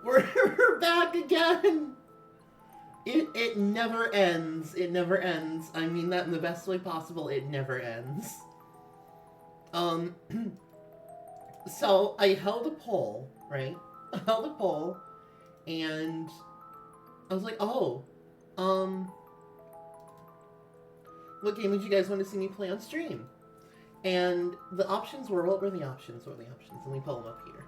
We're back again! It never ends. It never ends. I mean that in the best way possible. It never ends. Um, so I held a poll, right? I held a poll, and I was like, oh, um, what game would you guys want to see me play on stream? And the options were, what were the options? What were the options? Let me pull them up here.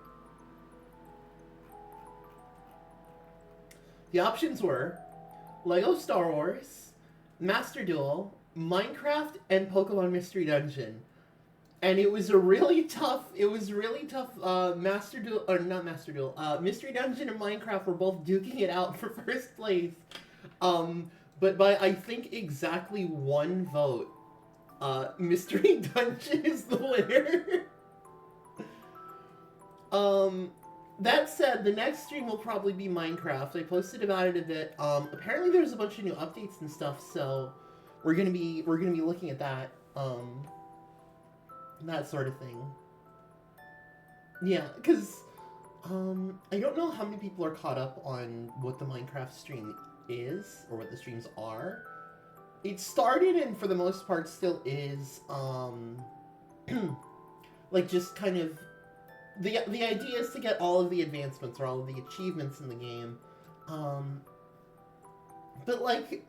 The options were Lego Star Wars, Master Duel, Minecraft, and Pokemon Mystery Dungeon. And it was really tough. Master Duel, or not Master Duel, Mystery Dungeon and Minecraft were both duking it out for first place. But by, I think, exactly one vote, Mystery Dungeon is the winner. That said, the next stream will probably be Minecraft. I posted about it a bit. Apparently there's a bunch of new updates and stuff, so we're gonna be looking at that. That sort of thing. Yeah, because I don't know how many people are caught up on what the Minecraft stream is, or what the streams are. It started and for the most part still is, like just kind of, the idea is to get all of the advancements or all of the achievements in the game. But like,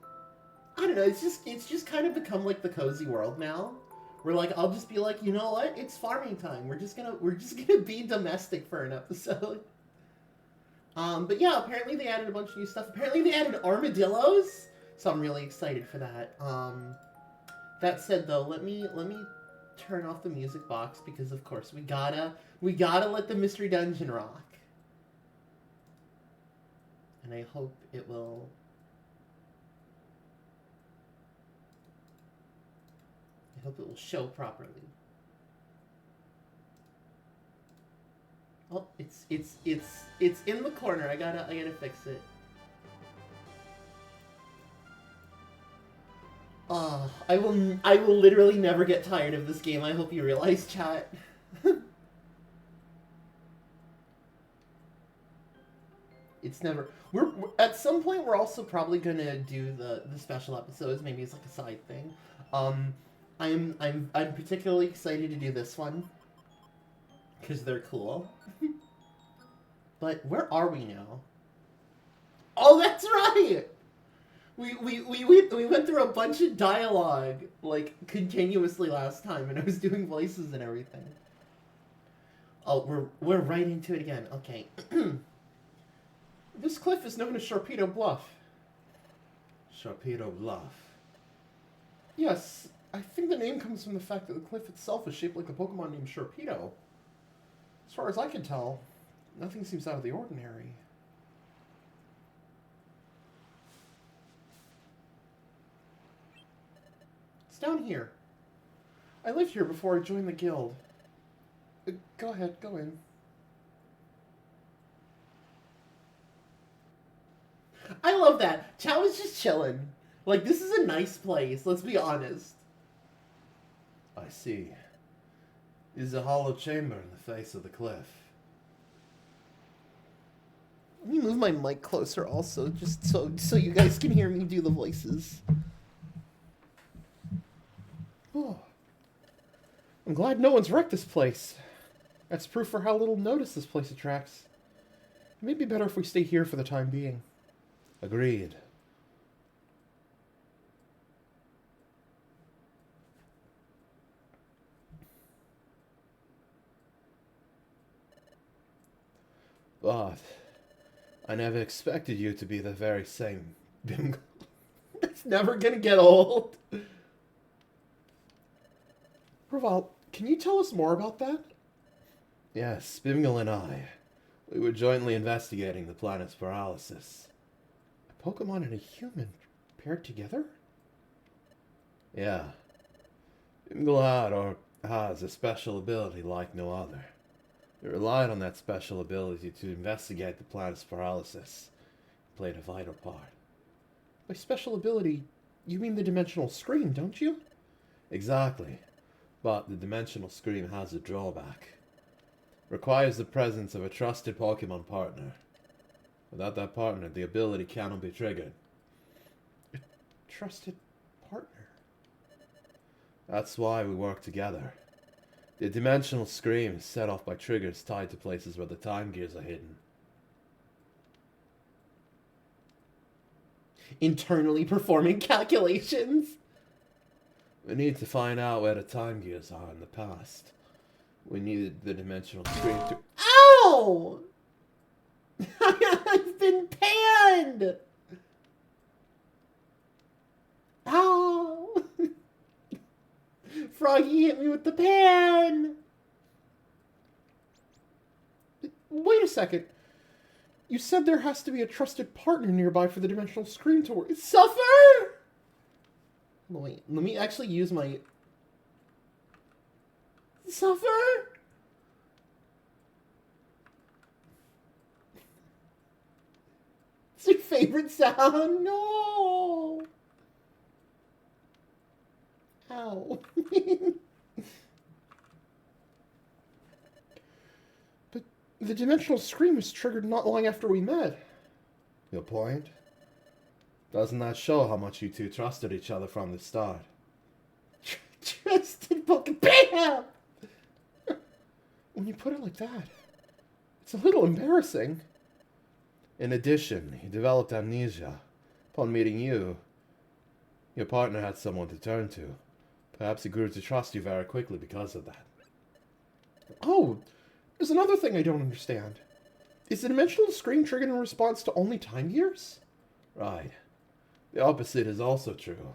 I don't know, it's just kind of become like the cozy world now. Where like I'll just be like, you know what? It's farming time. We're just gonna be domestic for an episode. But yeah, apparently they added a bunch of new stuff. Apparently they added armadillos, so I'm really excited for that. That said though, let me turn off the music box because of course we gotta let the Mystery Dungeon rock. And I hope it will. I hope it will show properly. Oh, it's in the corner. I gotta fix it. I will literally never get tired of this game. I hope you realize, chat. It's never. We're at some point we're also probably gonna do the special episodes. Maybe it's like a side thing. I'm particularly excited to do this one because they're cool. But where are we now? Oh, that's right. We went through a bunch of dialogue like continuously last time, and I was doing voices and everything. Oh, we're right into it again. Okay. This cliff is known as Sharpedo Bluff. Sharpedo Bluff. Yes, I think the name comes from the fact that the cliff itself is shaped like a Pokemon named Sharpedo. As far as I can tell, nothing seems out of the ordinary. It's down here. I lived here before I joined the guild. Go ahead, go in. I love that. Chow is just chilling. Like, this is a nice place, let's be honest. I see. It is a hollow chamber in the face of the cliff. Let me move my mic closer also, just so you guys can hear me do the voices. Oh. I'm glad no one's wrecked this place. That's proof for how little notice this place attracts. It may be better if we stay here for the time being. Agreed. But I never expected you to be the very same Bimgle. It's never gonna get old. Raval, can you tell us more about that? Yes, Bimgle and I. We were jointly investigating the planet's paralysis. A Pokemon and a human paired together? Yeah. Bimgle had or has a special ability like no other. It relied on that special ability to investigate the planet's paralysis. It played a vital part. By special ability, you mean the dimensional screen, don't you? Exactly. But the dimensional screen has a drawback. Requires the presence of a trusted Pokemon partner. Without that partner, the ability cannot be triggered. Trusted partner. That's why we work together. The dimensional scream is set off by triggers tied to places where the time gears are hidden. Internally performing calculations. We need to find out where the time gears are in the past. We needed the dimensional scream to... Ow! I've been panned! Ow! Froggy hit me with the pan! Wait a second. You said there has to be a trusted partner nearby for the dimensional scream to work. Suffer? Wait, let me actually use my... Suffer? It's your favorite sound? No! Ow. But the dimensional scream was triggered not long after we met. Your point? Doesn't that show how much you two trusted each other from the start? Trusted BAM! When you put it like that, it's a little embarrassing. In addition, he developed amnesia. Upon meeting you, your partner had someone to turn to. Perhaps he grew to trust you very quickly because of that. Oh, there's another thing I don't understand. Is the dimensional scream triggered in response to only time gears? Right. The opposite is also true.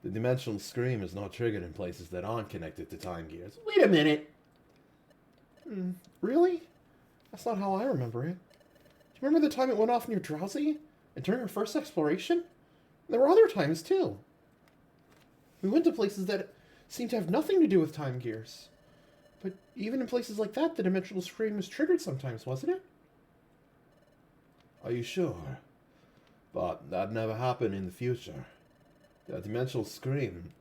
The dimensional scream is not triggered in places that aren't connected to time gears. Wait a minute. Really? That's not how I remember it. Do you remember the time it went off near Drowsy? And during our first exploration? There were other times, too. We went to places that seemed to have nothing to do with time gears. But even in places like that, the dimensional scream was triggered sometimes, wasn't it? Are you sure? But that never happened in the future. The dimensional scream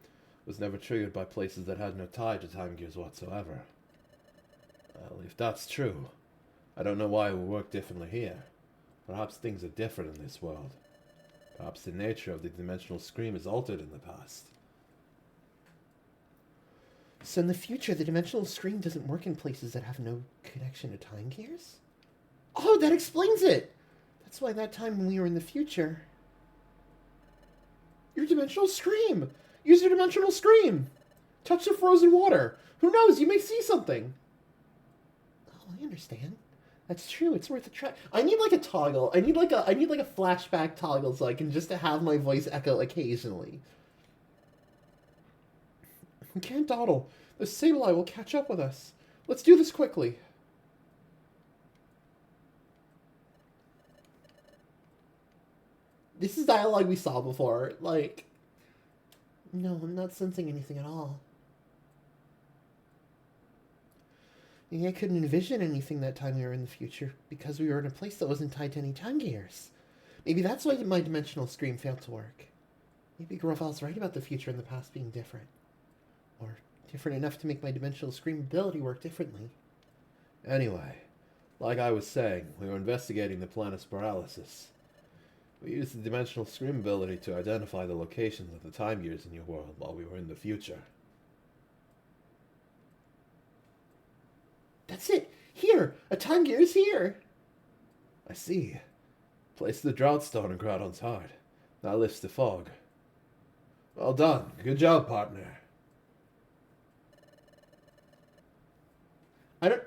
was never triggered by places that had no tie to time gears whatsoever. Well, if that's true, I don't know why it would work differently here. Perhaps things are different in this world. Perhaps the nature of the dimensional scream is altered in the past. So in the future, the dimensional scream doesn't work in places that have no connection to time gears? Oh, that explains it! That's why that time when we were in the future... Your dimensional scream! Use your dimensional scream! Touch the frozen water! Who knows, you may see something! Oh, I understand. That's true, it's worth a try. I need like a toggle. I need like a flashback toggle so I can just have my voice echo occasionally. We can't dawdle. The Sableye will catch up with us. Let's do this quickly. This is dialogue we saw before. Like, no, I'm not sensing anything at all. Maybe I couldn't envision anything that time we were in the future because we were in a place that wasn't tied to any time gears. Maybe that's why my dimensional scream failed to work. Maybe Groval's right about the future and the past being different. Or different enough to make my dimensional scream ability work differently. Anyway, like I was saying, we were investigating the planet's paralysis. We used the dimensional scream ability to identify the locations of the time gears in your world while we were in the future. That's it! Here! A time gear is here! I see. Place the drought stone in Groudon's heart. That lifts the fog. Well done. Good job, partner. I don't...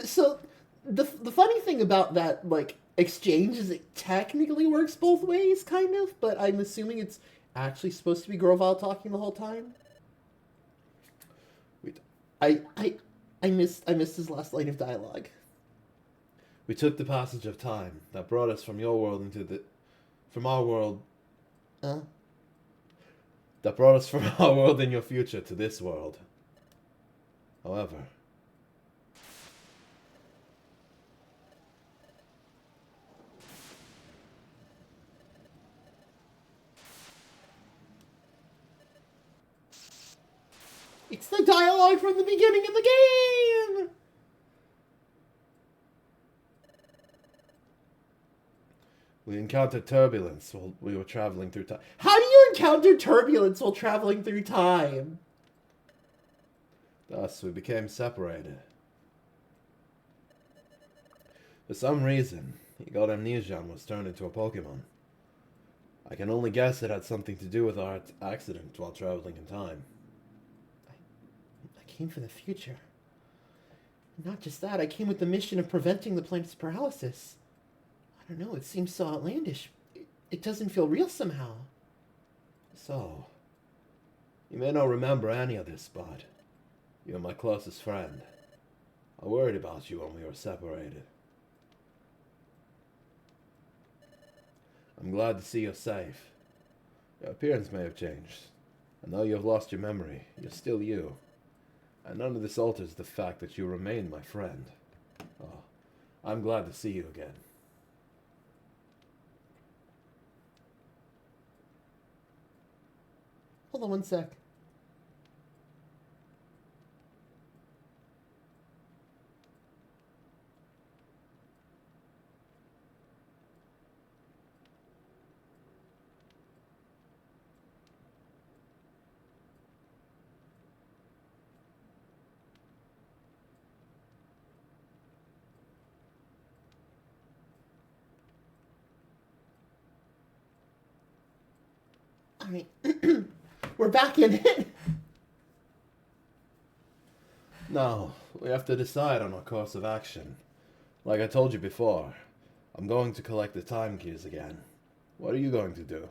So, the funny thing about that, like, exchange is it technically works both ways, kind of, but I'm assuming it's actually supposed to be Groval talking the whole time. Wait. I missed his last line of dialogue. We took the passage of time that brought us from your world into the... From our world... That brought us from our world in your future to this world. However... It's the dialogue from the beginning of the game! We encountered turbulence while we were traveling through time. How do you encounter turbulence while traveling through time? Thus, we became separated. For some reason, he got amnesia and was turned into a Pokemon. I can only guess it had something to do with our accident while traveling in time. I came for the future. Not just that, I came with the mission of preventing the planet's paralysis. I don't know, it seems so outlandish. It doesn't feel real somehow. So, you may not remember any of this, but you're my closest friend. I worried about you when we were separated. I'm glad to see you're safe. Your appearance may have changed, and though you have lost your memory, you're still you. And none of this alters the fact that you remain my friend. Oh, I'm glad to see you again. Hold on one sec. Alright. We're back in it. Now, we have to decide on our course of action. Like I told you before, I'm going to collect the time keys again. What are you going to do?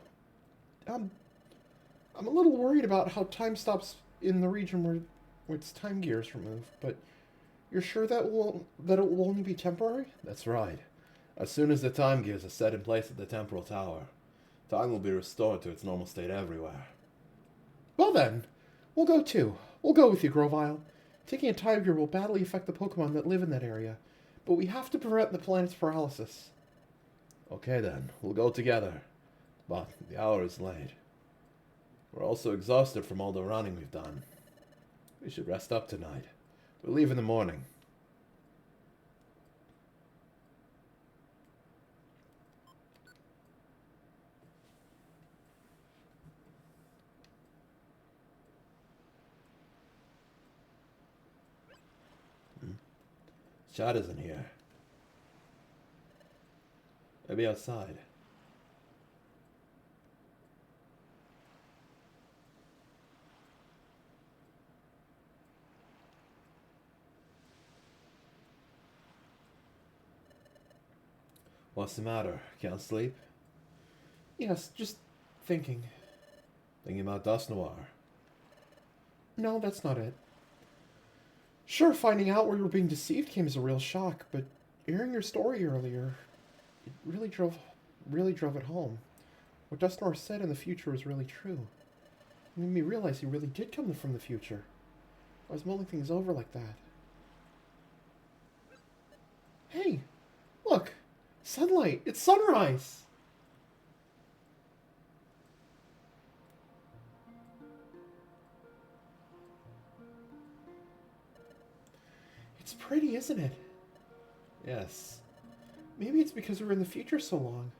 I'm a little worried about how time stops in the region where its time gear is removed, but you're sure that it will only be temporary? That's right. As soon as the time gears are set in place at the temporal tower, time will be restored to its normal state everywhere. Well then, we'll go too. We'll go with you, Grovile. Taking a time gear will badly affect the Pokemon that live in that area, but we have to prevent the planet's paralysis. Okay then, we'll go together. But the hour is late. We're also exhausted from all the running we've done. We should rest up tonight. We'll leave in the morning. Chad isn't here. Maybe outside. What's the matter? Can't sleep? Yes, just thinking. Thinking about Dust Noir? No, that's not it. Sure, finding out we were being deceived came as a real shock, but hearing your story earlier, it really drove it home. What Dustnor said in the future was really true. It made me realize he really did come from the future. I was mulling things over like that. Hey, look! Sunlight! It's sunrise! It's pretty, isn't it? Yes. Maybe it's because we were in the future so long.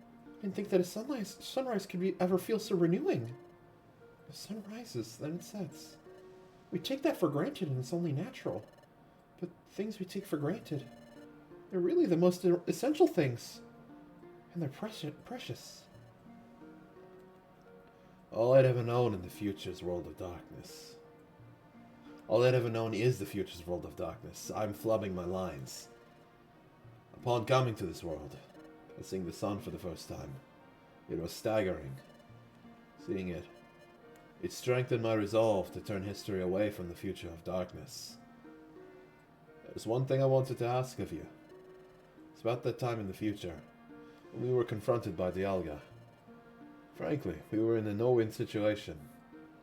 I didn't think that a sunrise could ever feel so renewing. The sun rises, then it sets. We take that for granted and it's only natural. But things we take for granted, they're really the most essential things. And they're precious. All I'd ever known in the future's world of darkness. All I'd ever known is the future's world of darkness. I'm flubbing my lines. Upon coming to this world, and seeing the sun for the first time, it was staggering. Seeing it, it strengthened my resolve to turn history away from the future of darkness. There's one thing I wanted to ask of you. It's about that time in the future, when we were confronted by Dialga. Frankly, we were in a no-win situation.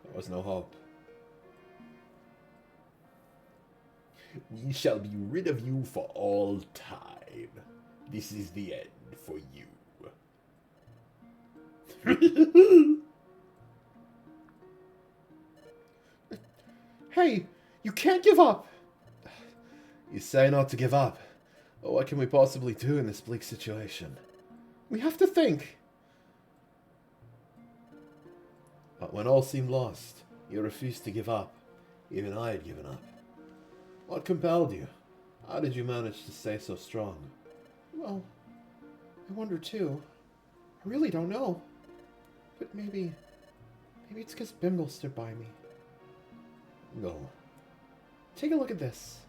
There was no hope. We shall be rid of you for all time. This is the end for you. Hey, you can't give up! You say not to give up. But what can we possibly do in this bleak situation? We have to think. But when all seemed lost, you refused to give up. Even I had given up. What compelled you? How did you manage to stay so strong? Well, I wonder too. I really don't know. But maybe it's because Bimble stood by me. No. Take a look at this.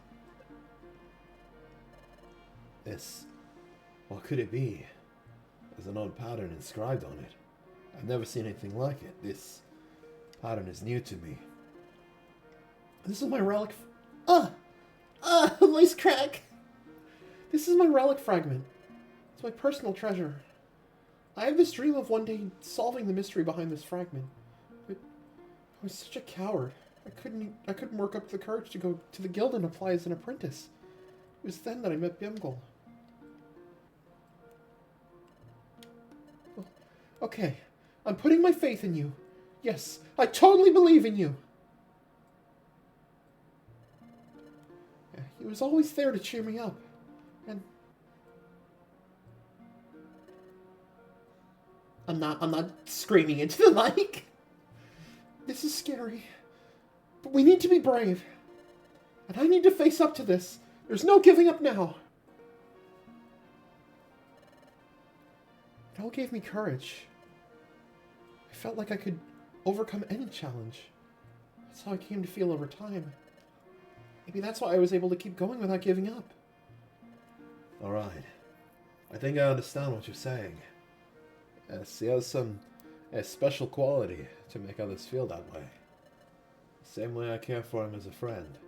This. What could it be? There's an odd pattern inscribed on it. I've never seen anything like it. This pattern is new to me. This is my relic. Voice crack. This is my relic fragment. It's my personal treasure. I have this dream of one day solving the mystery behind this fragment. But I was such a coward. I couldn't work up the courage to go to the guild and apply as an apprentice. It was then that I met Bimgle. Okay, I'm putting my faith in you. Yes, I totally believe in you. Yeah, he was always there to cheer me up. And I'm not screaming into the mic. This is scary. But we need to be brave. And I need to face up to this. There's no giving up now. It all gave me courage. I felt like I could overcome any challenge. That's how I came to feel over time. Maybe that's why I was able to keep going without giving up. Alright. I think I understand what you're saying. Yes, he has a special quality to make others feel that way. The same way I care for him as a friend.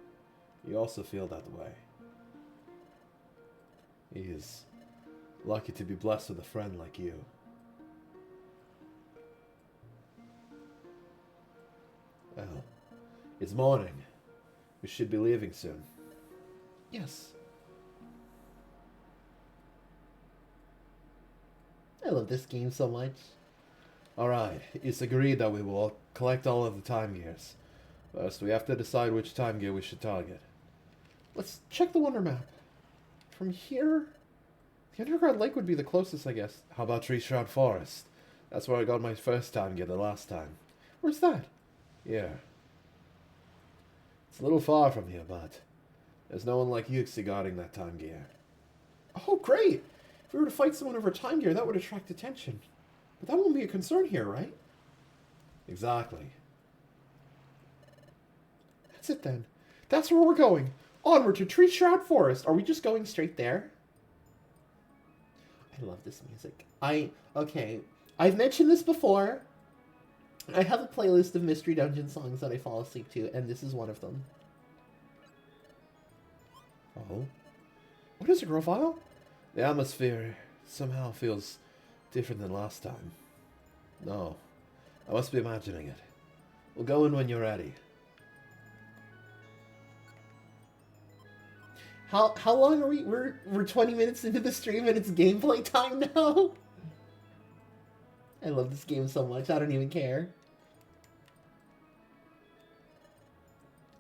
You also feel that way. He is lucky to be blessed with a friend like you. Well, it's morning. We should be leaving soon. Yes. I love this game so much. Alright, it's agreed that we will collect all of the time gears. First, we have to decide which time gear we should target. Let's check the Wonder Map. From here, the Underground Lake would be the closest, I guess. How about Tree Shroud Forest? That's where I got my first time gear the last time. Where's that? Yeah. It's a little far from here, but there's no one like Yuxi guarding that time gear. Oh, great! If we were to fight someone over time gear, that would attract attention. But that won't be a concern here, right? Exactly. That's it then. That's where we're going. Onward to Tree Shroud Forest. Are we just going straight there? I love this music. Okay. I've mentioned this before. I have a playlist of Mystery Dungeon songs that I fall asleep to, and this is one of them. Oh? What is it, Grovile? The atmosphere somehow feels different than last time. No. I must be imagining it. We'll go in when you're ready. How long are we? We're 20 minutes into the stream and it's gameplay time now? I love this game so much, I don't even care.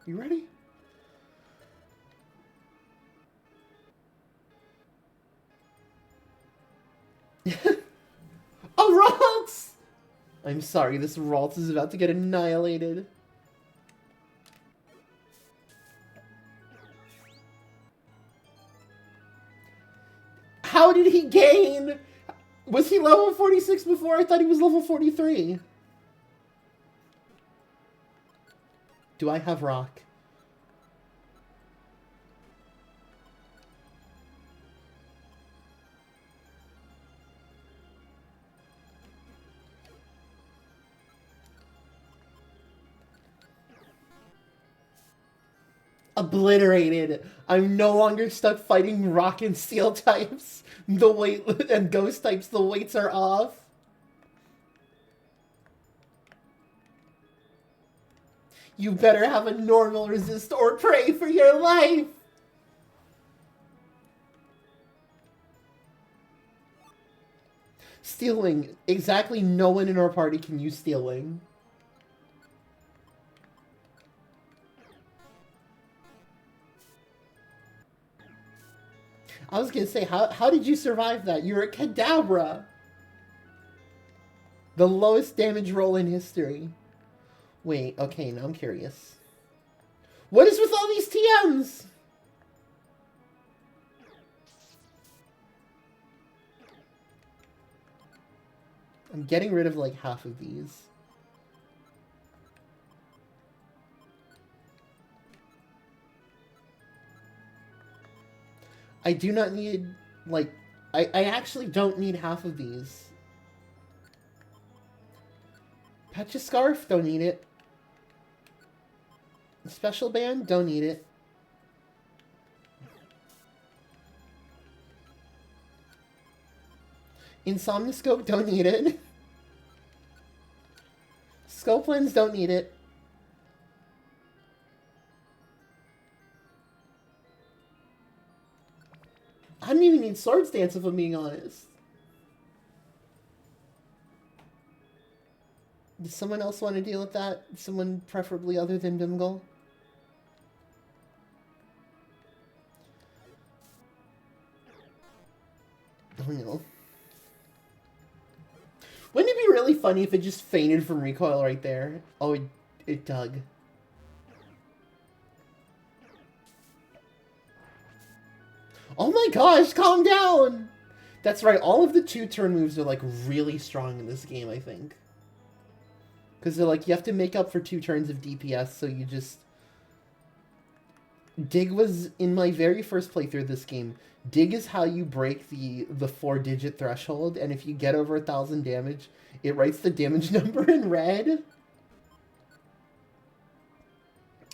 You ready? Oh, Ralts! I'm sorry, this Ralts is about to get annihilated. How did he gain? Was he level 46 before? I thought he was level 43. Do I have rock? Obliterated. I'm no longer stuck fighting rock and steel types. The weight and ghost types, the weights are off. You better have a normal resist or pray for your life. Stealing. Exactly no one in our party can use stealing. I was gonna say, how did you survive that? You're a Kadabra. The lowest damage roll in history. Wait, okay, now I'm curious. What is with all these TMs? I'm getting rid of like half of these. I do not need, like, I actually don't need half of these. Patch a Scarf, don't need it. Special Band, don't need it. Insomnoscope, don't need it. Scope Lens, don't need it. I don't even need Swords Dance if I'm being honest. Does someone else want to deal with that? Someone preferably other than Dimgle? Oh no. Wouldn't it be really funny if it just fainted from recoil right there? Oh, it dug. Oh my gosh, calm down! That's right, all of the 2-turn moves are like really strong in this game, I think. Because they're like, you have to make up for 2 turns of DPS, so you just... Dig was, in my very first playthrough of this game, Dig is how you break the 4-digit threshold, and if you get over 1,000 damage, it writes the damage number in red.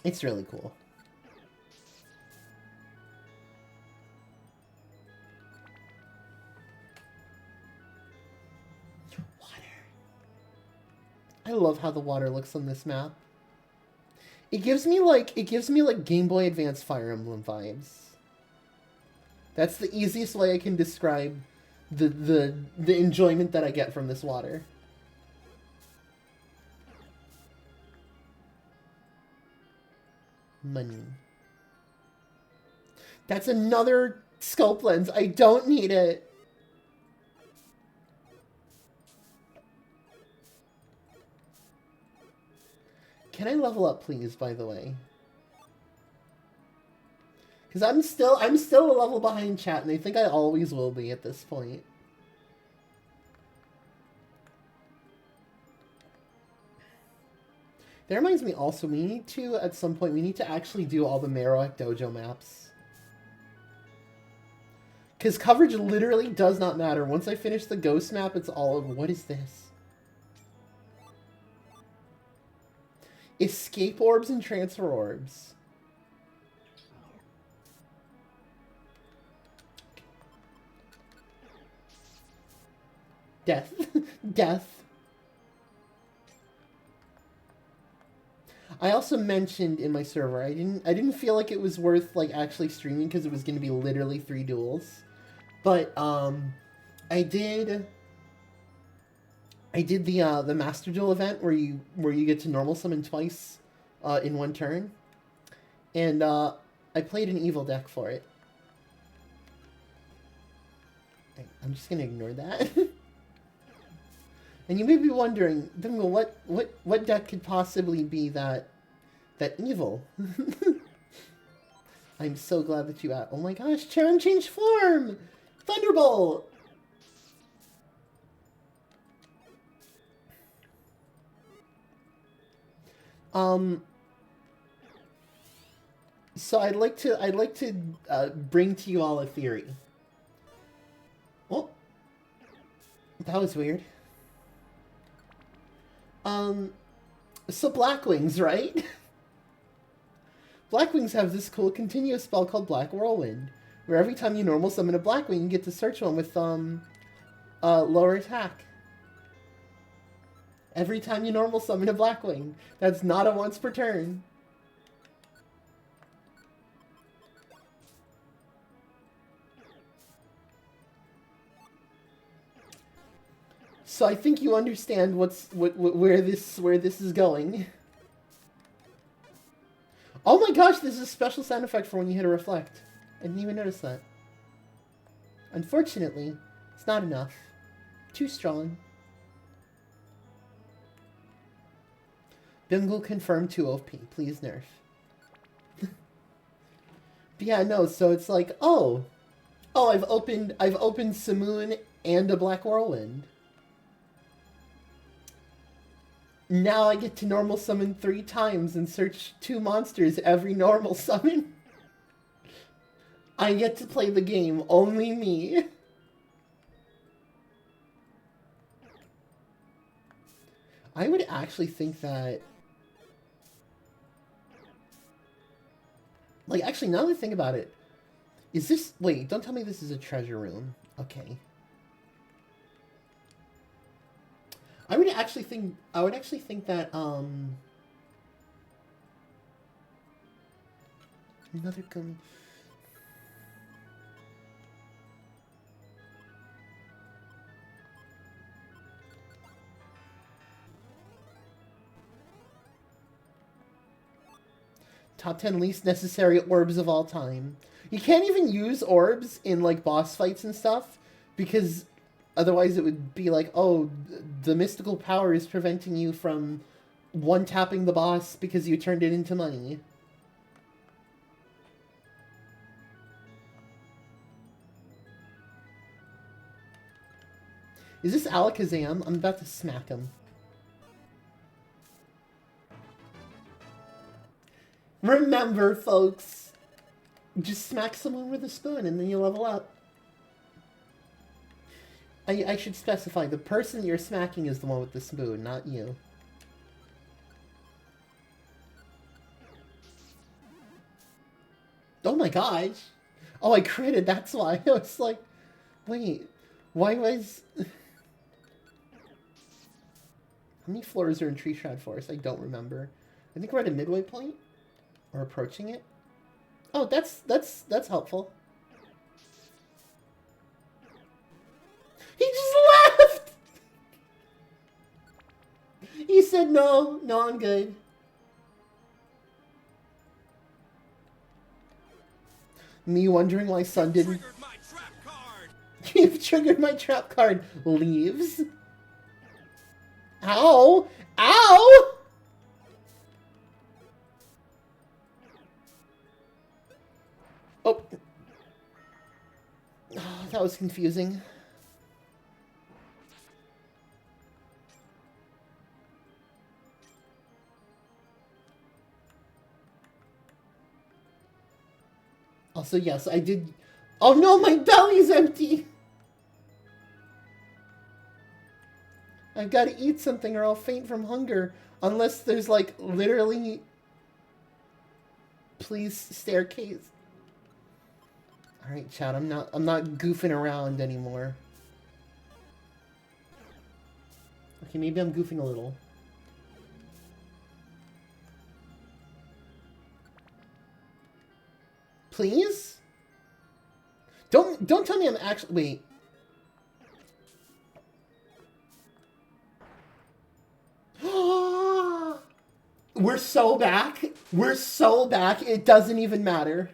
It's really cool. I love how the water looks on this map. It gives me like Game Boy Advance Fire Emblem vibes. That's the easiest way I can describe the enjoyment that I get from this water. Money. That's another scope lens. I don't need it. Can I level up, please, by the way? Because I'm still a level behind chat, and I think I always will be at this point. That reminds me also, we need to, at some point, we need to actually do all the Marowak Dojo maps. Because coverage literally does not matter. Once I finish the Ghost map, it's all over. What is this? Escape orbs and transfer orbs. Death. Death. I also mentioned in my server, I didn't feel like it was worth like actually streaming because it was going to be literally 3 duels. But I did the Master Duel event where you get to normal summon twice in 1 turn. And I played an evil deck for it. I'm just gonna ignore that. And you may be wondering, what deck could possibly be that evil? I'm so glad that you asked. Oh my gosh, Charon changed form! Thunderbolt! So I'd like to bring to you all a theory. Oh, that was weird. So Blackwings, right? Blackwings have this cool continuous spell called Black Whirlwind, where every time you normal summon a Blackwing, you get to search one with lower attack. Every time you normal summon a Blackwing. That's not a once per turn. So I think you understand where this is going. Oh my gosh, this is a special sound effect for when you hit a reflect. I didn't even notice that. Unfortunately, it's not enough. Too strong. Bimgle confirmed 2 OP. Please nerf. But yeah, no, so it's like, oh, I've opened Simoon and a Black Whirlwind. Now I get to normal summon 3 times and search 2 monsters every normal summon. I get to play the game, only me. I would actually think that... Like, actually, now that I think about it, is this... Wait, don't tell me this is a treasure room. Okay. I would actually think that, another gummy... Top 10 least necessary orbs of all time. You can't even use orbs in, like, boss fights and stuff, because otherwise it would be like, oh, the mystical power is preventing you from one-tapping the boss because you turned it into money. Is this Alakazam? I'm about to smack him. Remember, folks, just smack someone with a spoon and then you level up. I should specify, the person you're smacking is the one with the spoon, not you. Oh my gosh. Oh, I critted, that's why. I was like, wait, why was... How many floors are in Tree Shroud Forest? I don't remember. I think we're at a midway point. Or approaching it. Oh, that's helpful. He just left! He said no, I'm good. Me wondering why Sun didn't... You've triggered my trap card. Leaves. Ow! Ow! Oh. Oh, that was confusing. Also, yes, I did... Oh no, my belly's empty! I've got to eat something or I'll faint from hunger. Unless there's, like, literally... Please, staircase. Alright, chat, I'm not goofing around anymore. Okay, maybe I'm goofing a little. Please? Don't tell me I'm actually... Wait. We're so back. We're so back. It doesn't even matter.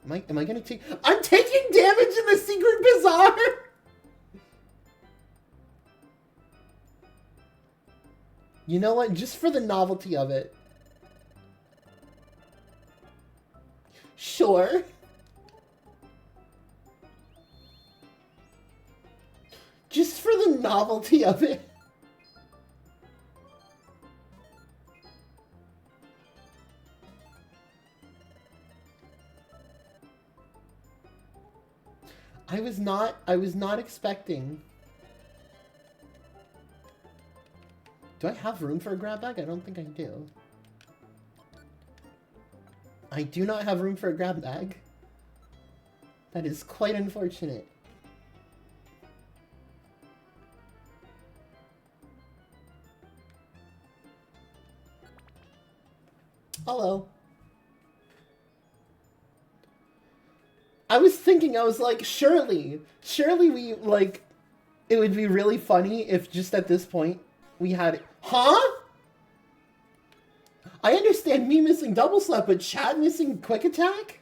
Am I gonna take... I'm taking damage in the Secret Bazaar! You know what? Just for the novelty of it. Sure. Just for the novelty of it. I was not expecting. Do I have room for a grab bag? I don't think I do. I do not have room for a grab bag. That is quite unfortunate. Hello. I was thinking, I was like, surely we, like, it would be really funny if just at this point we had... Huh? I understand me missing double slap, but Chad missing quick attack?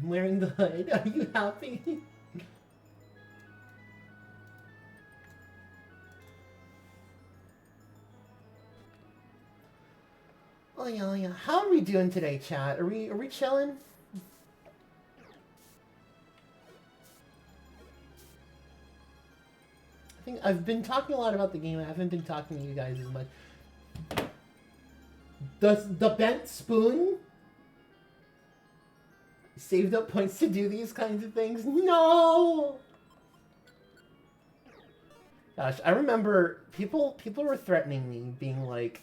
I'm wearing the hood. Are you happy? Oh yeah, oh yeah. How are we doing today, chat? Are we chilling? I think I've been talking a lot about the game. I haven't been talking to you guys as much. The bent spoon saved up points to do these kinds of things. No. Gosh, I remember people were threatening me, being like,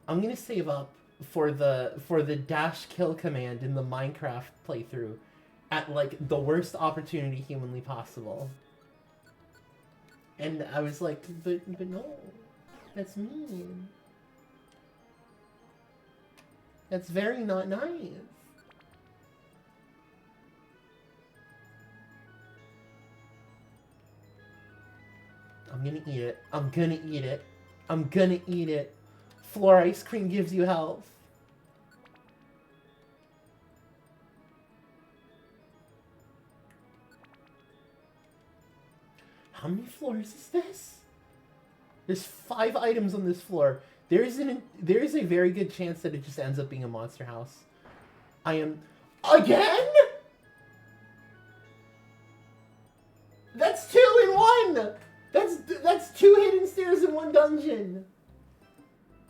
"I'm gonna save up for the dash kill command in the Minecraft playthrough at like the worst opportunity humanly possible." And I was like, but no, that's mean. That's very not nice. I'm gonna eat it. I'm gonna eat it. I'm gonna eat it. Floor ice cream gives you health. How many floors is this? There's 5 items on this floor. There is a very good chance that it just ends up being a monster house. I am... Again?! That's 2 in 1! That's 2 hidden stairs in 1 dungeon.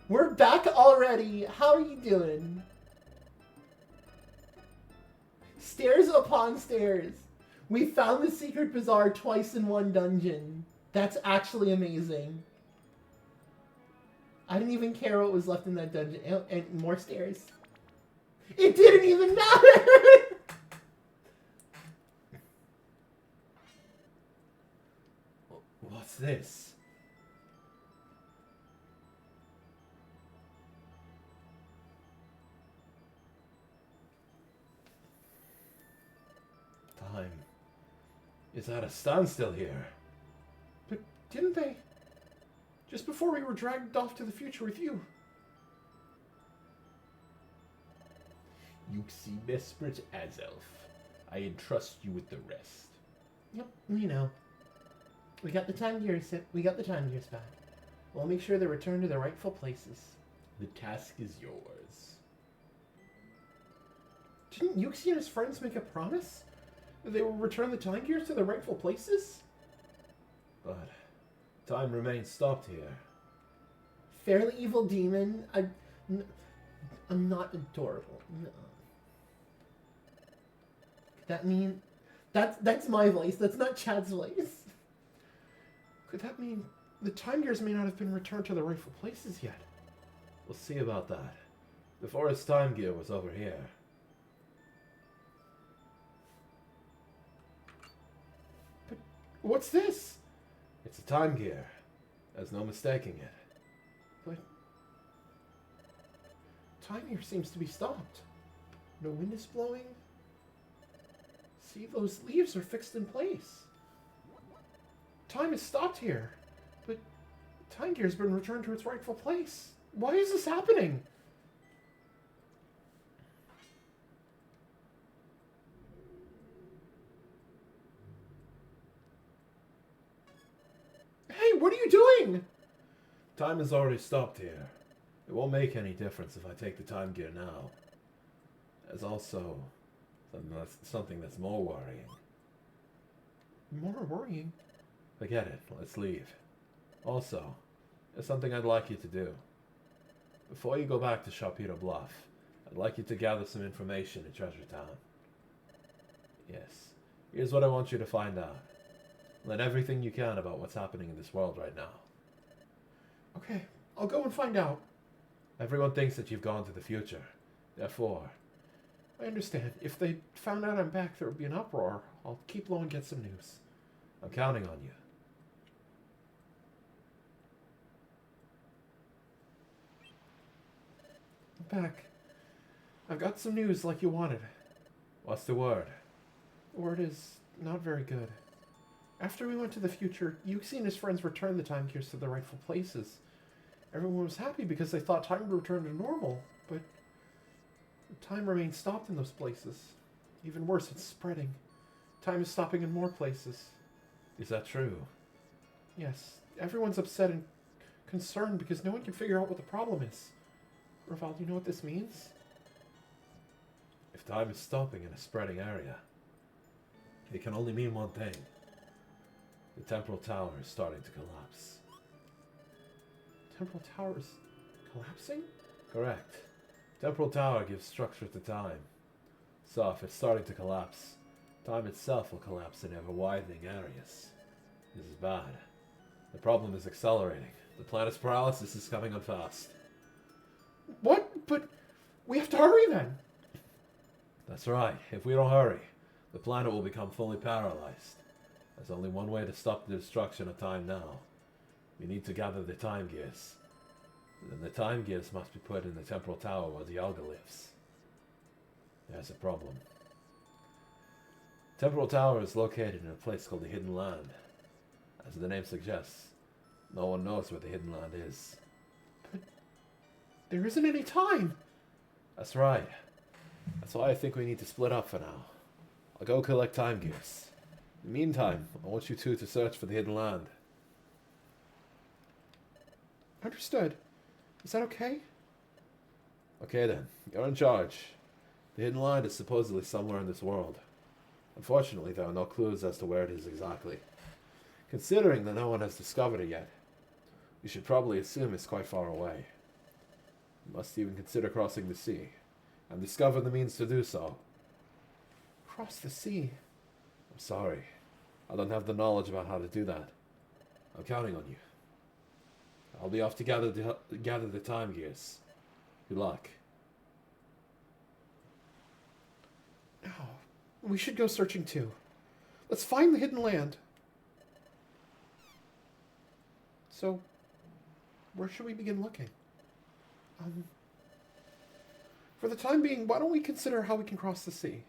We're back already. How are you doing? Stairs upon stairs. We found the secret bazaar twice in 1 dungeon. That's actually amazing. I didn't even care what was left in that dungeon. And more stairs. It didn't even matter! What's this? Time is at a standstill here. But didn't they? Just before we were dragged off to the future with you. Yuxi Mesprit Azelf, I entrust you with the rest. Yep, you know. We got the time gears back. We'll make sure they return to their rightful places. The task is yours. Didn't Yuxi and his friends make a promise that they will return the time gears to their rightful places? But time remains stopped here. Fairly evil demon. I'm not adorable. No. Could that mean that's my voice? That's not Chad's voice. Could that mean the time gears may not have been returned to their rightful places yet? We'll see about that. The forest time gear was over here. But what's this? It's a time gear. There's no mistaking it. But time here seems to be stopped. No wind is blowing. See, those leaves are fixed in place. Time is stopped here. But time gear has been returned to its rightful place. Why is this happening? Hey, what are you doing? Time is already stopped here. It won't make any difference if I take the time gear now. There's also something that's more worrying. More worrying? Forget it. Let's leave. Also, there's something I'd like you to do. Before you go back to Sharpedo Bluff, I'd like you to gather some information in Treasure Town. Yes. Here's what I want you to find out. Learn everything you can about what's happening in this world right now. Okay, I'll go and find out. Everyone thinks that you've gone to the future. Therefore, I understand. If they found out I'm back, there would be an uproar. I'll keep low and get some news. I'm counting on you. I'm back. I've got some news like you wanted. What's the word? The word is not very good. After we went to the future, Yuxi and his friends returned the time gears to their rightful places. Everyone was happy because they thought time would return to normal, but time remained stopped in those places. Even worse, it's spreading. Time is stopping in more places. Is that true? Yes, everyone's upset and concerned because no one can figure out what the problem is. Raval, do you know what this means? If time is stopping in a spreading area, it can only mean one thing. The temporal tower is starting to collapse. Temporal Tower is collapsing? Correct. Temporal tower gives structure to time. So if it's starting to collapse, time itself will collapse in ever-widening areas. This is bad. The problem is accelerating. The planet's paralysis is coming on fast. What? But we have to hurry then. That's right. If we don't hurry, the planet will become fully paralyzed. There's only one way to stop the destruction of time now. We need to gather the time gears. Then the time gears must be put in the temporal tower where the Alga lives. There's a problem. Temporal tower is located in a place called the Hidden Land. As the name suggests, no one knows where the Hidden Land is. But there isn't any time. That's right. That's why I think we need to split up for now. I'll go collect time gears. In the meantime, I want you two to search for the Hidden Land. Understood. Is that okay? Okay then, you're in charge. The Hidden Land is supposedly somewhere in this world. Unfortunately, there are no clues as to where it is exactly. Considering that no one has discovered it yet, you should probably assume it's quite far away. You must even consider crossing the sea, and discover the means to do so. Cross the sea. I'm sorry. I don't have the knowledge about how to do that. I'm counting on you. I'll be off to gather the time gears. Good luck. No, we should go searching too. Let's find the Hidden Land. So, where should we begin looking? For the time being, why don't we consider how we can cross the sea?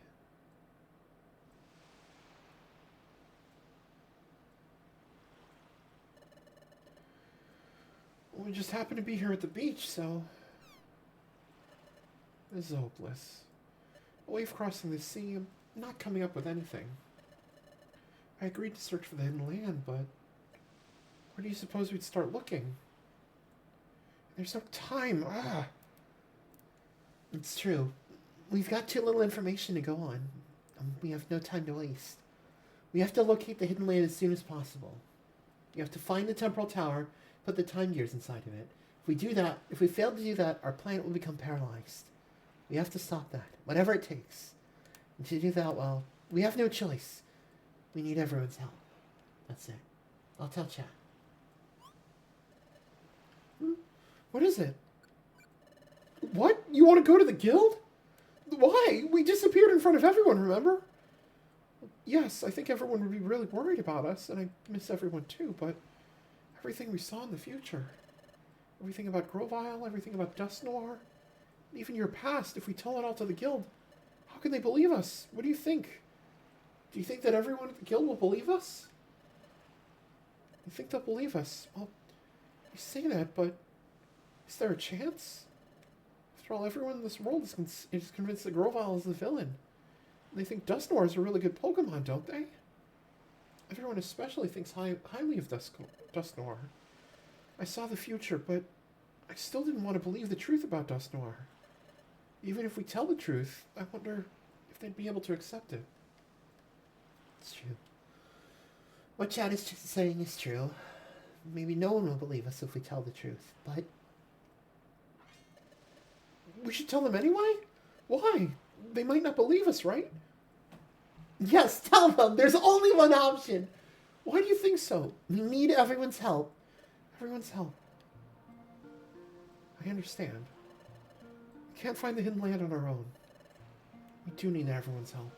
We just happen to be here at the beach, so... This is hopeless. A way of crossing the sea, I'm not coming up with anything. I agreed to search for the Hidden Land, but... Where do you suppose we'd start looking? There's no time. It's true. We've got too little information to go on. We have no time to waste. We have to locate the Hidden Land as soon as possible. You have to find the temporal tower, put the time gears inside of it. If we fail to do that, our planet will become paralyzed. We have to stop that, whatever it takes. And to do that, well, we have no choice. We need everyone's help. That's it. I'll tell Chad. What is it? What? You want to go to the guild? Why? We disappeared in front of everyone, remember? Yes, I think everyone would be really worried about us, and I miss everyone too, but everything we saw in the future, everything about Grovile, everything about Dust Noir, even your past, if we tell it all to the guild, how can they believe us? What do you think? Do you think that everyone at the guild will believe us? You think they'll believe us? Well, you say that, but is there a chance? After all, everyone in this world is convinced that Grovile is the villain. They think Dust Noir is a really good Pokemon, don't they? Everyone especially thinks highly of Dust Noir. I saw the future, but I still didn't want to believe the truth about Dust Noir. Even if we tell the truth, I wonder if they'd be able to accept it. It's true. What Chad is just saying is true. Maybe no one will believe us if we tell the truth, but... We should tell them anyway? Why? They might not believe us, right? Yes, tell them! There's only one option! Why do you think so? We need everyone's help. Everyone's help. I understand. We can't find the Hidden Land on our own. We do need everyone's help.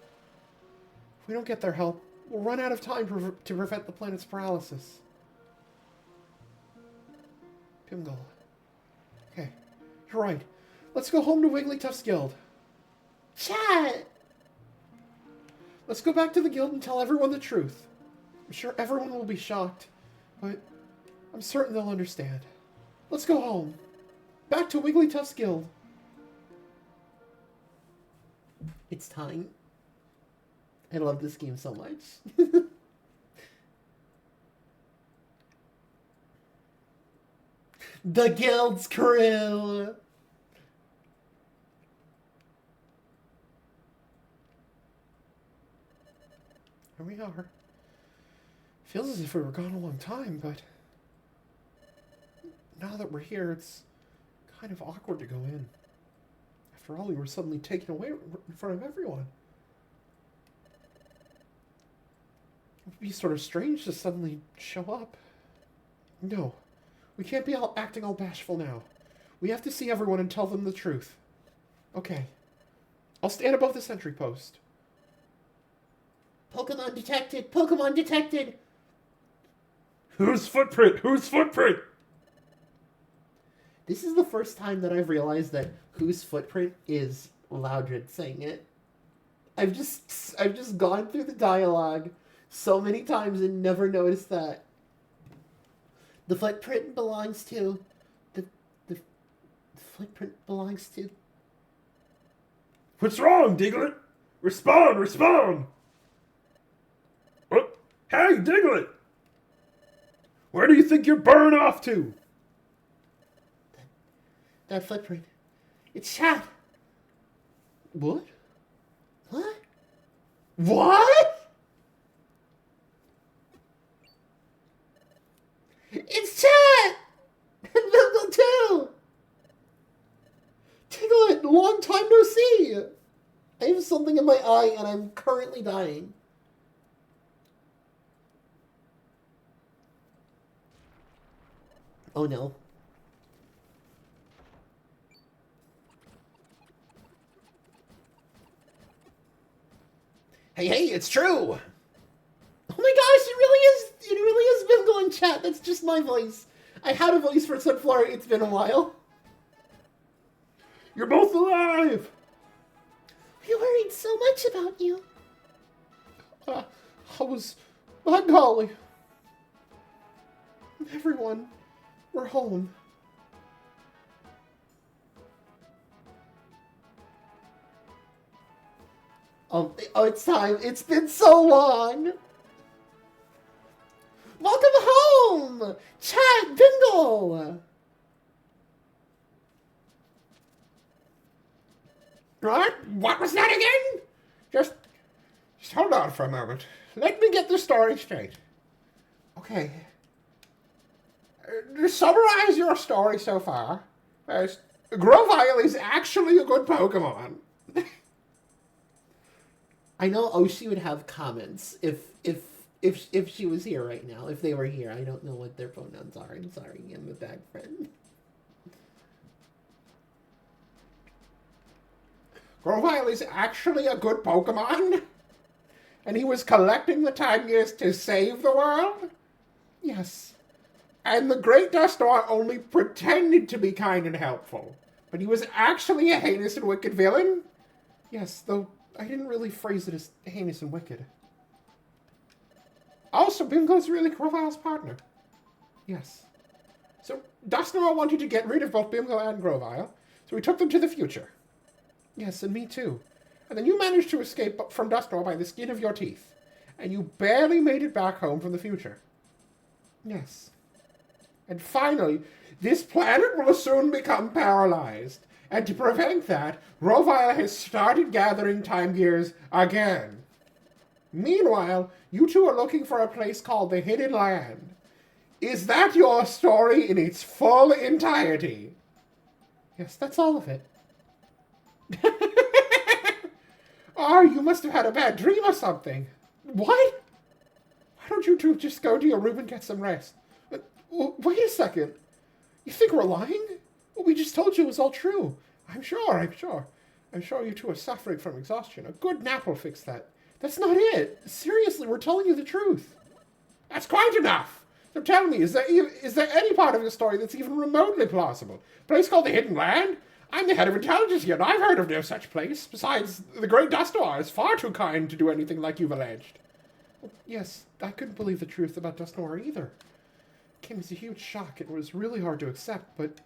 If we don't get their help, we'll run out of time to prevent the planet's paralysis. Pimgol. Okay, you're right. Let's go home to Wigglytuff's guild. Chat! Let's go back to the guild and tell everyone the truth. I'm sure everyone will be shocked, but I'm certain they'll understand. Let's go home. Back to Wigglytuff's guild. It's time. I love this game so much. The guild's crew! Here we are. Feels as if we were gone a long time, but now that we're here, it's kind of awkward to go in. After all, we were suddenly taken away in front of everyone. It would be sort of strange to suddenly show up. No, we can't be acting all bashful now. We have to see everyone and tell them the truth. Okay. I'll stand above the sentry post. Pokemon detected! Pokemon detected! Whose footprint? Whose footprint? This is the first time that I've realized that whose footprint is Loudred saying it. I've just gone through the dialogue so many times and never noticed that. The footprint belongs to the footprint belongs to. What's wrong, Diglett? Respond, respond! What? Hey, Diglett! Where do you think you're burning off to? That footprint. It's Chad. What? What? What? It's Chad! And Vimble too! Diglett, long time no see! I have something in my eye and I'm currently dying. Oh no. Hey, it's true! Oh my gosh, it really is Vimble in chat. That's just my voice. I had a voice for Sunflower, it's been a while. You're both alive! We worried so much about you. By golly. Everyone, we're home. Oh, it's time. It's been so long. Welcome home, Chad Bingle. What was that again? Just hold on for a moment. Let me get the story straight. Okay. To summarize your story so far, first, Grovyle is actually a good Pokemon. I know Oshi would have comments if she was here right now. If they were here, I don't know what their pronouns are. I'm sorry, I'm a bad friend. Grovyle is actually a good Pokemon? And he was collecting the time gears to save the world? Yes. And the Great Dusknoir only pretended to be kind and helpful. But he was actually a heinous and wicked villain? Yes, though I didn't really phrase it as heinous and wicked. Also, Bingo's really Grovyle's partner. Yes. So, Dusknoir wanted to get rid of both Bingo and Grovyle, so he took them to the future. Yes, and me too. And then you managed to escape from Dusknoir by the skin of your teeth. And you barely made it back home from the future. Yes. And finally, this planet will soon become paralyzed. And to prevent that, Grovyle has started gathering time gears again. Meanwhile, you two are looking for a place called the Hidden Land. Is that your story in its full entirety? Yes, that's all of it. Oh, you must have had a bad dream or something. What? Why don't you two just go to your room and get some rest? Wait a second. You think we're lying? What we just told you was all true. I'm sure you two are suffering from exhaustion. A good nap will fix that. That's not it. Seriously, we're telling you the truth. That's quite enough. So tell me, is there any part of the story that's even remotely plausible? A place called the Hidden Land? I'm the head of intelligence here, and I've heard of no such place. Besides, the Great Dusknoir is far too kind to do anything like you've alleged. Well, yes, I couldn't believe the truth about Dusknoir either. It came as a huge shock. It was really hard to accept, but...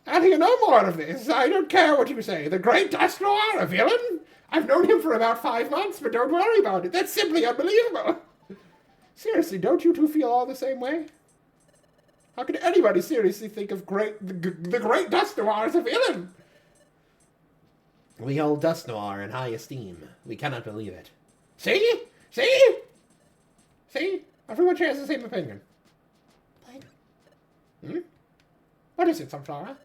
I'll hear no more of this. I don't care what you say. The Great Dusknoir, a villain? I've known him for about 5 months, but don't worry about it. That's simply unbelievable. Seriously, don't you two feel all the same way? How could anybody seriously think of the great Dust Noir as a villain? We hold Dust Noir in high esteem. We cannot believe it. See? See? See? Everyone shares the same opinion. But What is it, Sunflower?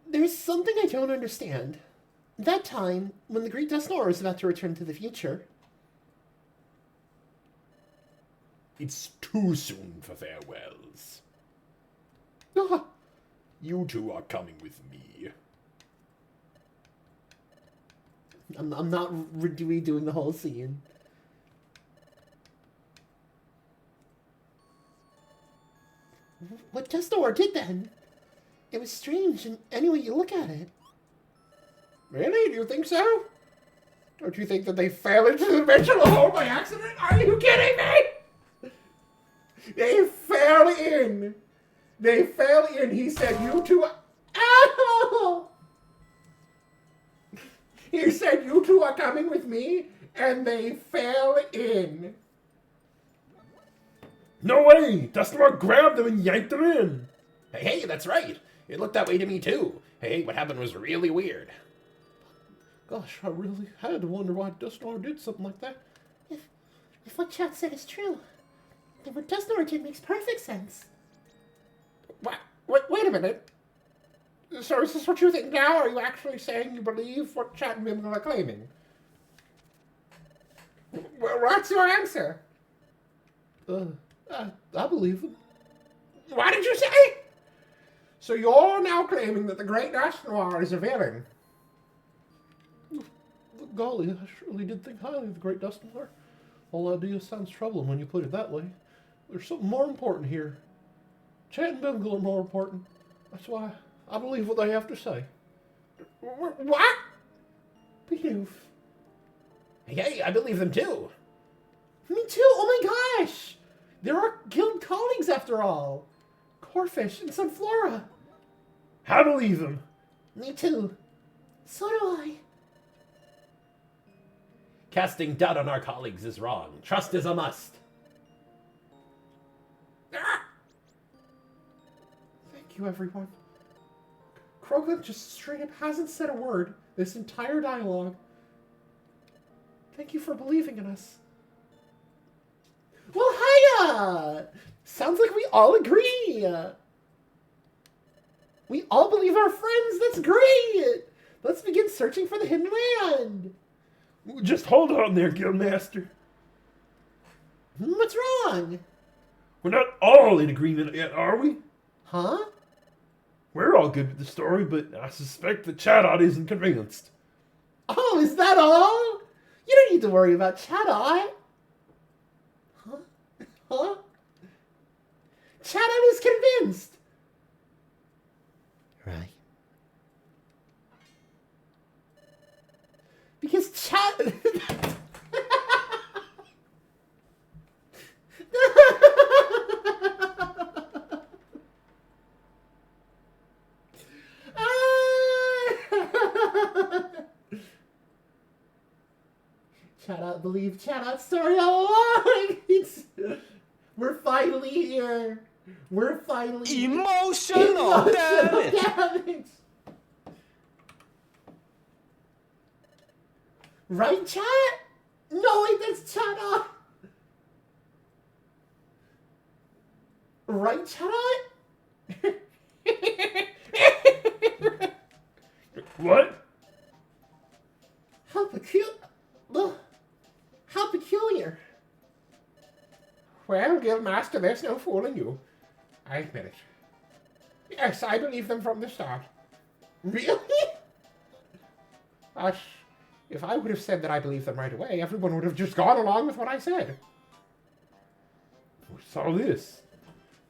there's something I don't understand. That time, when the Great Dust Noir was about to return to the future, It's too soon for farewells. Ah, You two are coming with me. I'm not redoing the whole scene. What Dust Noir did then? It was strange in any way you look at it. really? Do you think so? Don't you think that they fell into the dimensional hole by accident? Are you kidding me? They fell in. They fell in. He said, you two... Ow! He said, you two are coming with me, and they fell in. No way! Dust Noir grabbed them and yanked them in. Hey, that's right. It looked that way to me, too. Hey, what happened was really weird. Gosh, I really had to wonder why Dust Noir did something like that. If what Chat said is true, then what Dust Noir did makes perfect sense. Wait a minute. So is this what you think now? Are you actually saying you believe what Chat and Bimble are claiming? What's your answer? I believe them. What did you say? So you're now claiming that the Great Dust Noir is a villain? Golly, I surely did think highly of the Great Dust Noir. Whole idea sounds troubling when you put it that way. There's something more important here. Chat and Bimgle are more important. That's why I believe what they have to say. What? Beef. Hey, I believe them, too. Me too, oh my gosh! They're our guild colleagues after all. Corfish and Sunflora. I believe them. Me too. So do I. Casting doubt on our colleagues is wrong. Trust is a must. Thank you, everyone. Krogan just straight up hasn't said a word this entire dialogue. Thank you for believing in us. Well, hiya! Sounds like we all agree. We all believe our friends. That's great. Let's begin searching for the hidden land. Just hold on there, Guildmaster. What's wrong? We're not all in agreement yet, are we? Huh? We're all good with the story, but I suspect the Chadot isn't convinced. Oh, is that all? You don't need to worry about Chadot. Huh? Huh? Chadot is convinced. Right. Because Chad... Chadot believed Chadot's story all along. We're finally here. We're finally Emotional damage. damage. Right, chat? No, wait, that's Chadot. Right, Chadot? What? How peculiar. How peculiar. Well, Guildmaster, there's no fooling you. I admit it. Yes, I believe them from the start. Really? But if I would have said that I believe them right away, everyone would have just gone along with what I said. What's all this?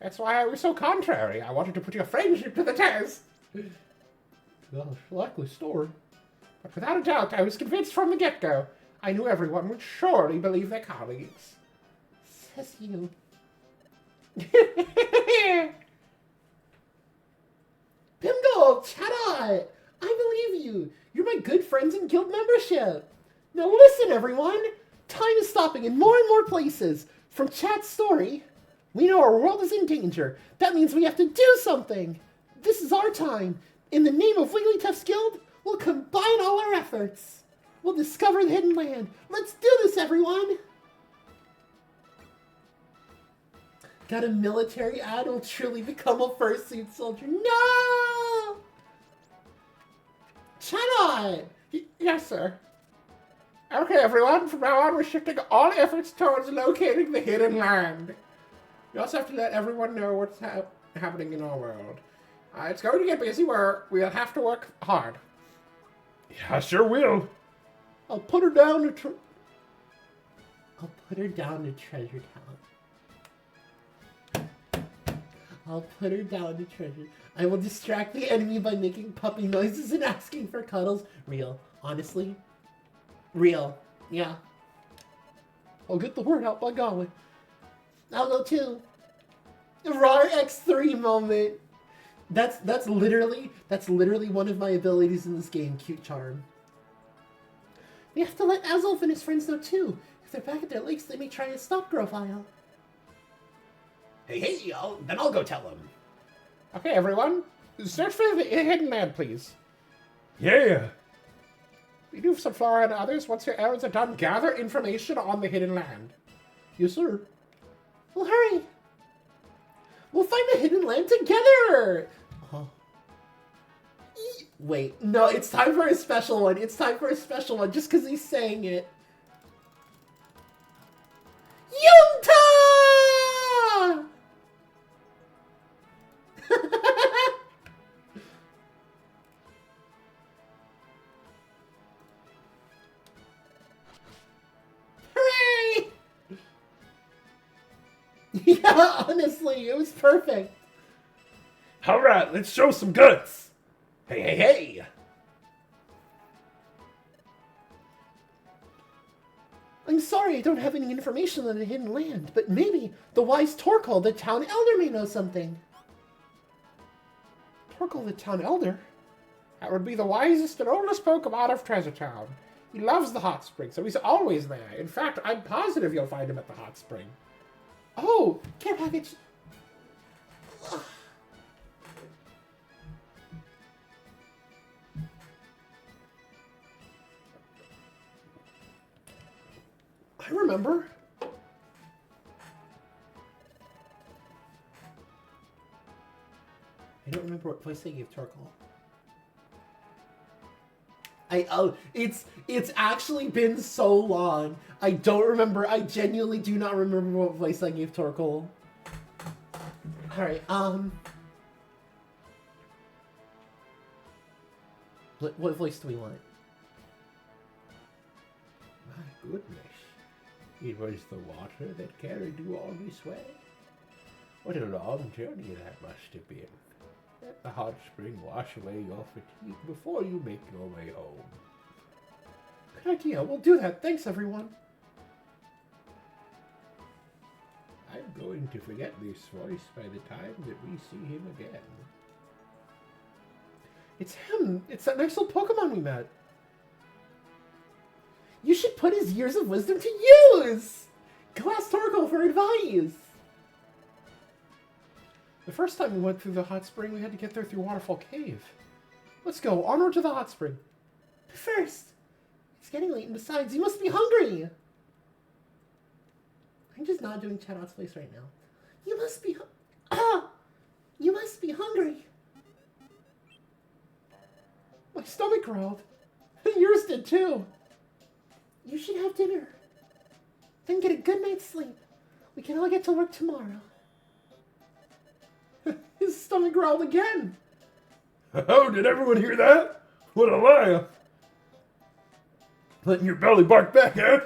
That's why I was so contrary. I wanted to put your friendship to the test. Gosh, likely story. But without a doubt, I was convinced from the get-go. I knew everyone would surely believe their colleagues. Says you. Bimgo, Chadot, I believe you. You're my good friends and guild membership. Now listen, everyone. Time is stopping in more and more places. From Chat's story, we know our world is in danger. That means we have to do something. This is our time. In the name of Wigglytuff's Guild, we'll combine all our efforts. We'll discover the hidden land. Let's do this, everyone. Got a military ad will truly become a fursuit soldier. No! Channot! Yes, sir. Okay, everyone, from now on, we're shifting all efforts towards locating the hidden land. You also have to let everyone know what's happening in our world. It's going to get busy where we'll have to work hard. Yeah, I sure will. I'll put her down to treasure town. I'll put her down to treasure. I will distract the enemy by making puppy noises and asking for cuddles. Real. Honestly. Real. Yeah. I'll get the word out by golly. I'll go too. Raw X3 moment. That's literally one of my abilities in this game, Cute Charm. We have to let Azulf and his friends know too. If they're back at their lakes, they may try to stop Grovile. Hey, I'll go tell him. Okay, everyone, search for the hidden land, please. Yeah. We do some Flora and others. Once your errands are done, gather information on the hidden land. Yes, sir. Well, hurry. We'll find the hidden land together. Wait, no, it's time for a special one. It's time for a special one just because he's saying it. Yunta! Hooray! Yeah, honestly, it was perfect. All right, let's show some guts. Hey! I'm sorry I don't have any information on the hidden land, but maybe the wise Torkoal, the town elder, may know something. Torkoal, the town elder? That would be the wisest and oldest Pokemon of Treasure Town. He loves the hot spring, so he's always there. In fact, I'm positive you'll find him at the hot spring. Oh, care package. I remember. I don't remember what voice I gave Torkoal. It's actually been so long. I don't remember. I genuinely do not remember what voice I gave Torkoal. Alright, what voice do we want? My goodness. It was the water that carried you all this way. What a long journey that must have been. Let the hot spring wash away your fatigue before you make your way home. Good idea. We'll do that. Thanks, everyone. I'm going to forget this voice by the time that we see him again. It's him. It's that nice little Pokemon we met. You should put his years of wisdom to use! Go ask Torkoal for advice! The first time we went through the hot spring, we had to get there through Waterfall Cave. Let's go, onward to the hot spring. But first, it's getting late, and besides, you must be hungry! I'm just not doing Chadot's voice right now. You must be you must be hungry. My stomach growled. Yours did too. You should have dinner. Then get a good night's sleep. We can all get to work tomorrow. His stomach growled again. Oh, did everyone hear that? What a laugh. Letting your belly bark back, eh?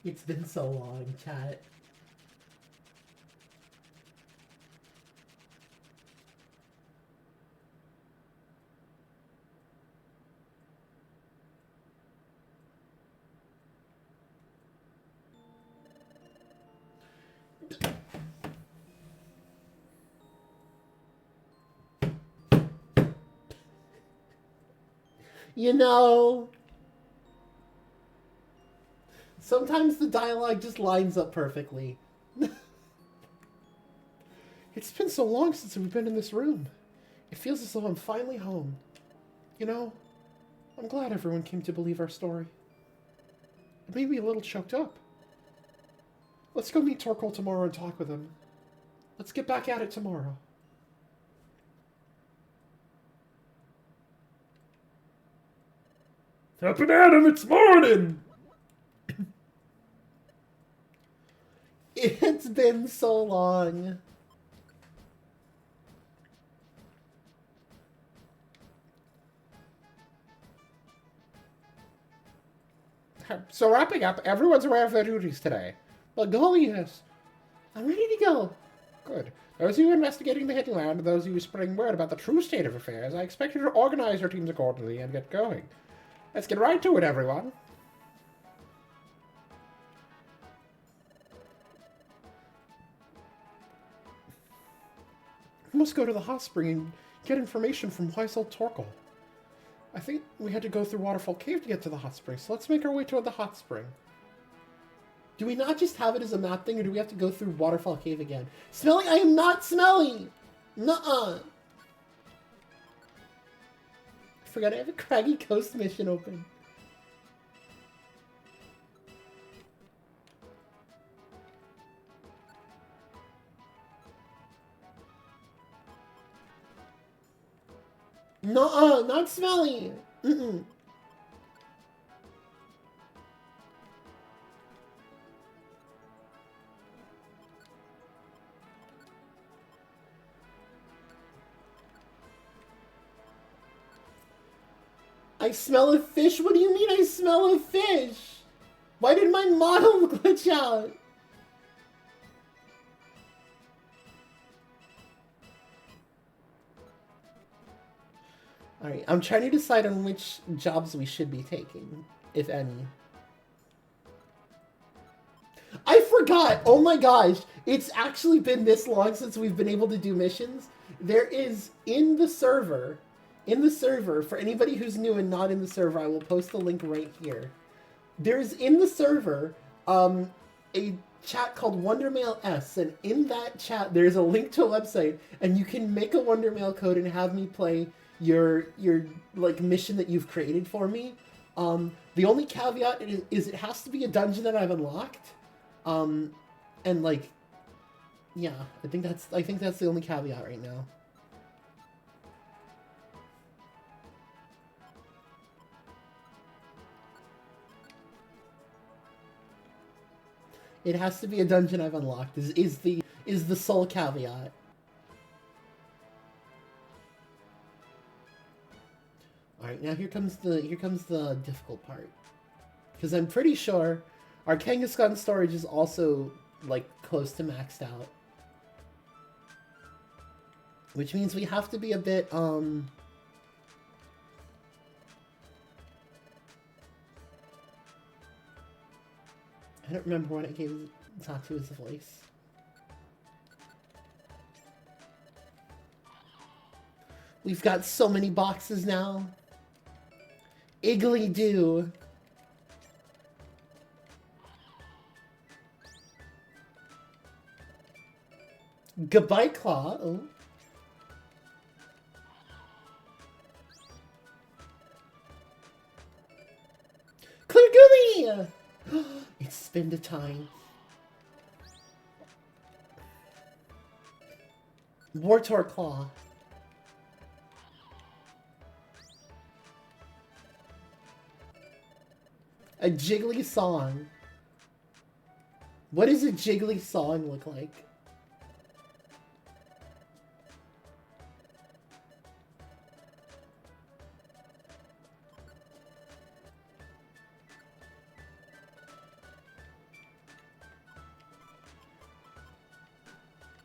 It's been so long, chat. You know, sometimes the dialogue just lines up perfectly. It's been so long since we've been in this room. It feels as though I'm finally home. You know, I'm glad everyone came to believe our story. It made me a little choked up. Let's go meet Torkoal tomorrow and talk with him. Let's get back at it tomorrow. Up and at him, it's morning! It's been so long. So wrapping up, everyone's aware of their duties today. Well, golly, yes. I'm ready to go. Good. Those of you investigating the hidden land and those of you spreading word about the true state of affairs, I expect you to organize your teams accordingly and get going. Let's get right to it, everyone. We must go to the hot spring and get information from wise old Torkoal. I think we had to go through Waterfall Cave to get to the hot spring, so let's make our way toward the hot spring. Do we not just have it as a map thing, or do we have to go through Waterfall Cave again? Smelly? I am not smelly! Nuh-uh. I forgot I have a Craggy Coast mission open. Nuh-uh, not smelly! Mm-mm. I smell a fish? What do you mean I smell a fish? Why did my model glitch out? Alright, I'm trying to decide on which jobs we should be taking, if any. I forgot! Oh my gosh! It's actually been this long since we've been able to do missions. There is, in the server, for anybody who's new and not in the server, I will post the link right here. There's, in the server, a chat called Wondermail S, and in that chat, there's a link to a website, and you can make a Wondermail code and have me play your like mission that you've created for me. The only caveat is it has to be a dungeon that I've unlocked. And like, yeah, I think that's the only caveat right now. It has to be a dungeon I've unlocked. Is the sole caveat. All right, now here comes the difficult part, because I'm pretty sure our Kangaskhan storage is also like close to maxed out, which means we have to be a bit I don't remember what I gave Tatu as a voice. We've got so many boxes now. Iggly Doo. Goodbye, Claw. Oh. Clear Goomy! It's spin to time. Wartor Claw. A jiggly song. What does a jiggly song look like?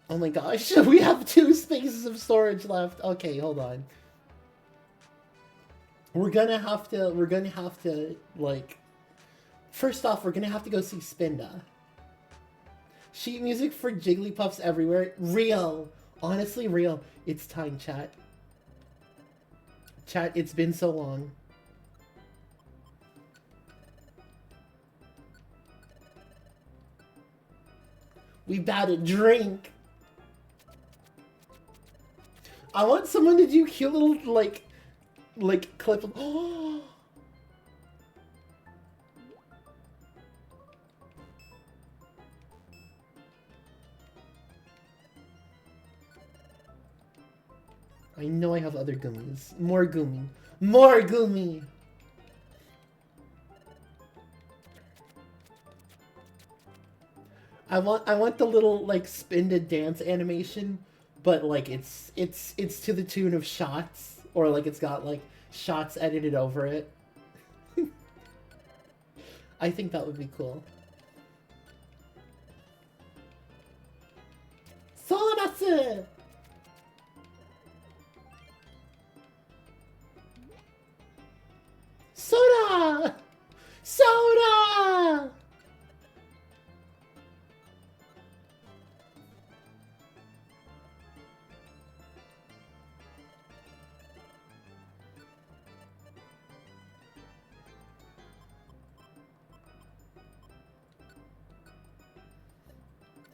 Oh my gosh, we have 2 spaces of storage left. Okay, hold on. We're gonna have to, like... First off, we're gonna have to go see Spinda. Sheet music for Jigglypuffs everywhere. Real. Honestly, real. It's time, chat. Chat, it's been so long. We bout to drink. I want someone to do cute little, like clip of... Oh! I know I have other gummies. More gummy. More gummy! I want the little, like, spin to dance animation, but, like, it's to the tune of shots, or, like, it's got, like, shots edited over it. I think that would be cool. Solamatsu! Soda! Soda!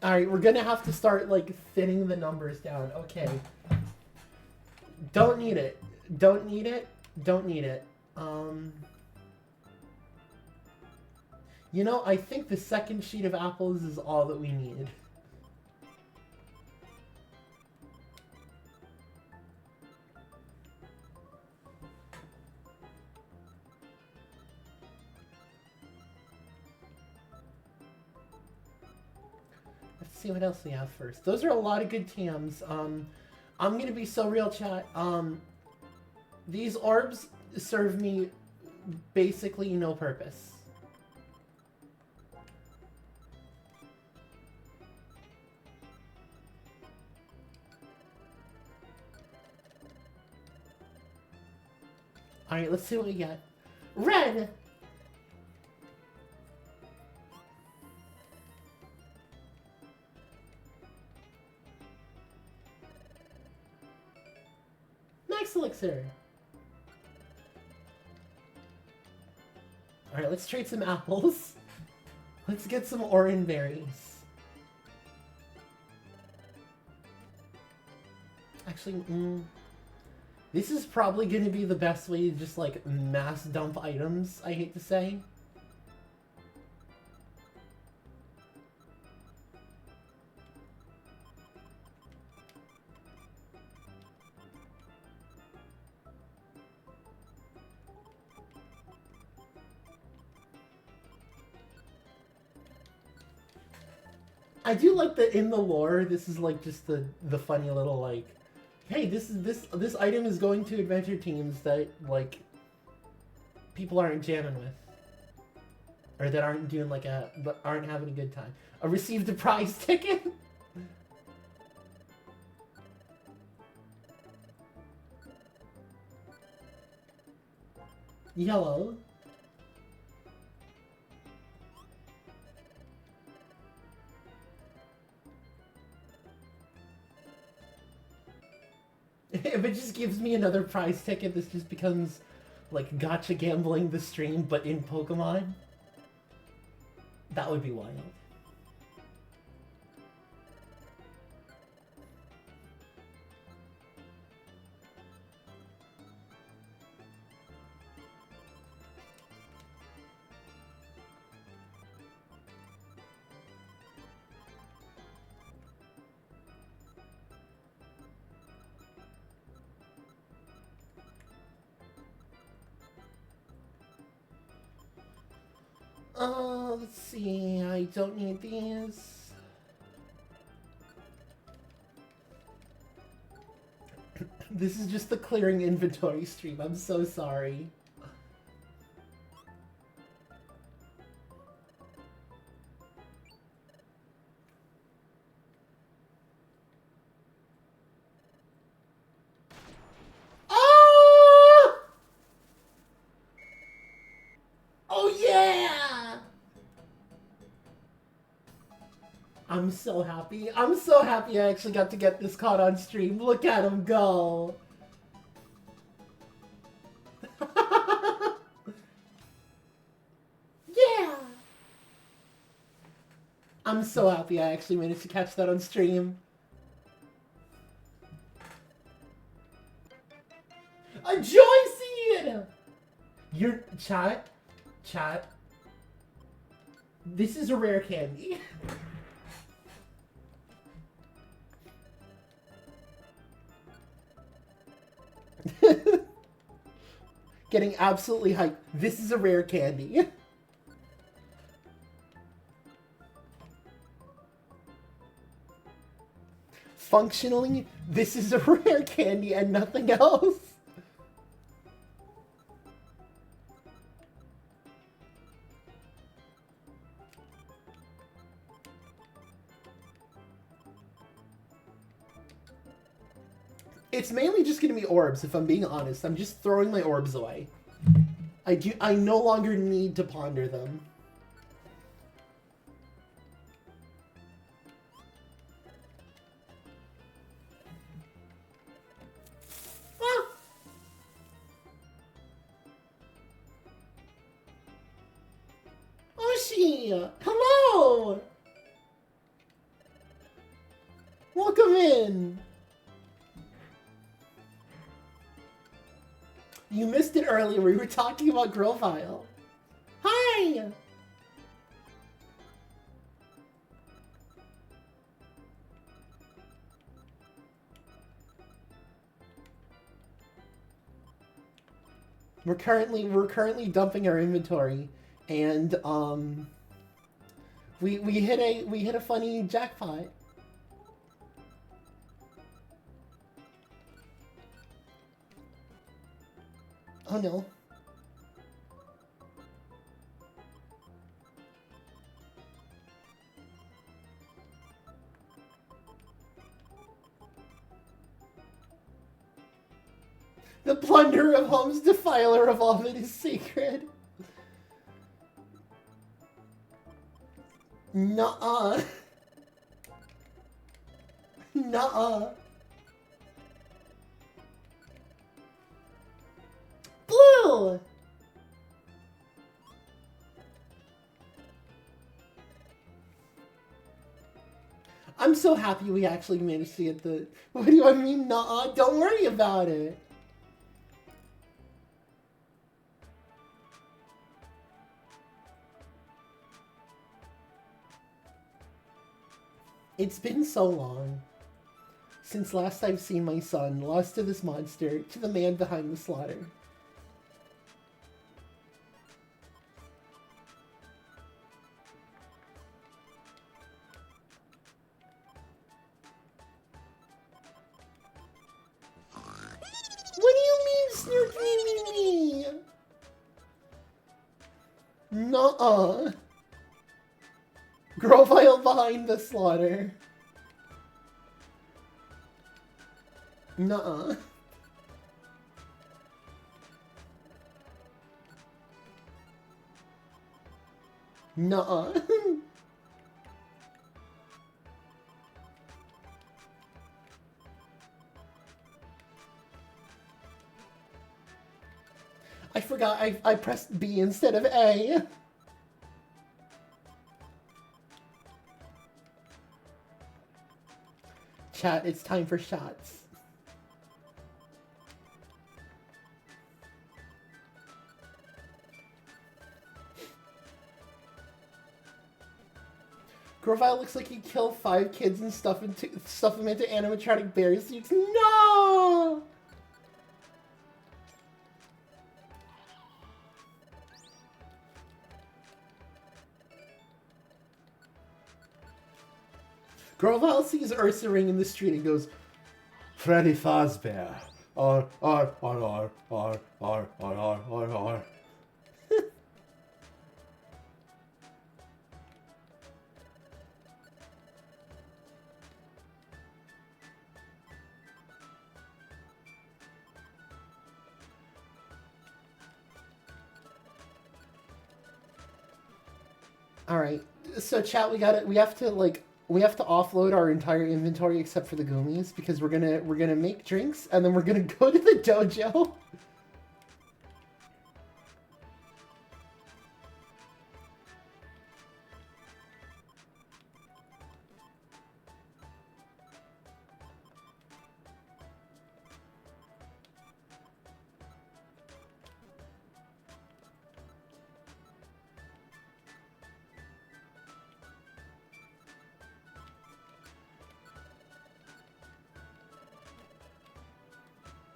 Alright, we're gonna have to start, like, thinning the numbers down. Okay. Don't need it. Don't need it. Don't need it. You know, I think the second sheet of apples is all that we need. Let's see what else we have first. Those are a lot of good TMs. I'm gonna be so real, chat. These orbs serve me basically no purpose. Alright, let's see what we get. Red! Max Elixir! Alright, let's trade some apples. Let's get some orange berries. Actually, this is probably going to be the best way to just, like, mass dump items, I hate to say. I do like that in the lore, this is, like, just the funny little, like, hey, this item is going to adventure teams that, like, people aren't jamming with. Or that aren't doing, like, aren't having a good time. I received a prize ticket? Yellow. If it just gives me another prize ticket, this just becomes, like, gacha gambling the stream, but in Pokemon. That would be wild. Let's see, I don't need these. This is just the clearing inventory stream, I'm so sorry. Oh! Oh yeah! I'm so happy. I'm so happy I actually got to get this caught on stream. Look at him go. Yeah! I'm so happy I actually managed to catch that on stream. A joy seed! Your chat. This is a rare candy. Getting absolutely hyped. This is a rare candy. Functionally, this is a rare candy and nothing else. It's mainly just gonna be orbs, if I'm being honest. I'm just throwing my orbs away. I no longer need to ponder them. Ah! Oshi! Hello! Welcome in! You missed it earlier. We were talking about Grovile. Hi! We're currently dumping our inventory, and we hit a funny jackpot. Oh no. The plunder of home's defiler of all that is sacred. Nuh-uh. Nuh-uh. Blue! I'm so happy we actually managed to get the... What do I mean, nuh-uh? Don't worry about it. It's been so long since last I've seen my son, lost to this monster, to the man behind the slaughter. What do you mean, Snooky me? Nuh-uh. Grovile behind the slaughter. Nuh-uh. Nuh-uh. I forgot I pressed B instead of A. Chat, it's time for shots. Grovile looks like he killed 5 kids and stuff them into animatronic bear suits. No! Grovile sees Ursa Ring in the street and goes, Freddy Fazbear. Or. Alright, so chat, we have to offload our entire inventory except for the Goomies, because we're gonna make drinks and then we're gonna go to the dojo.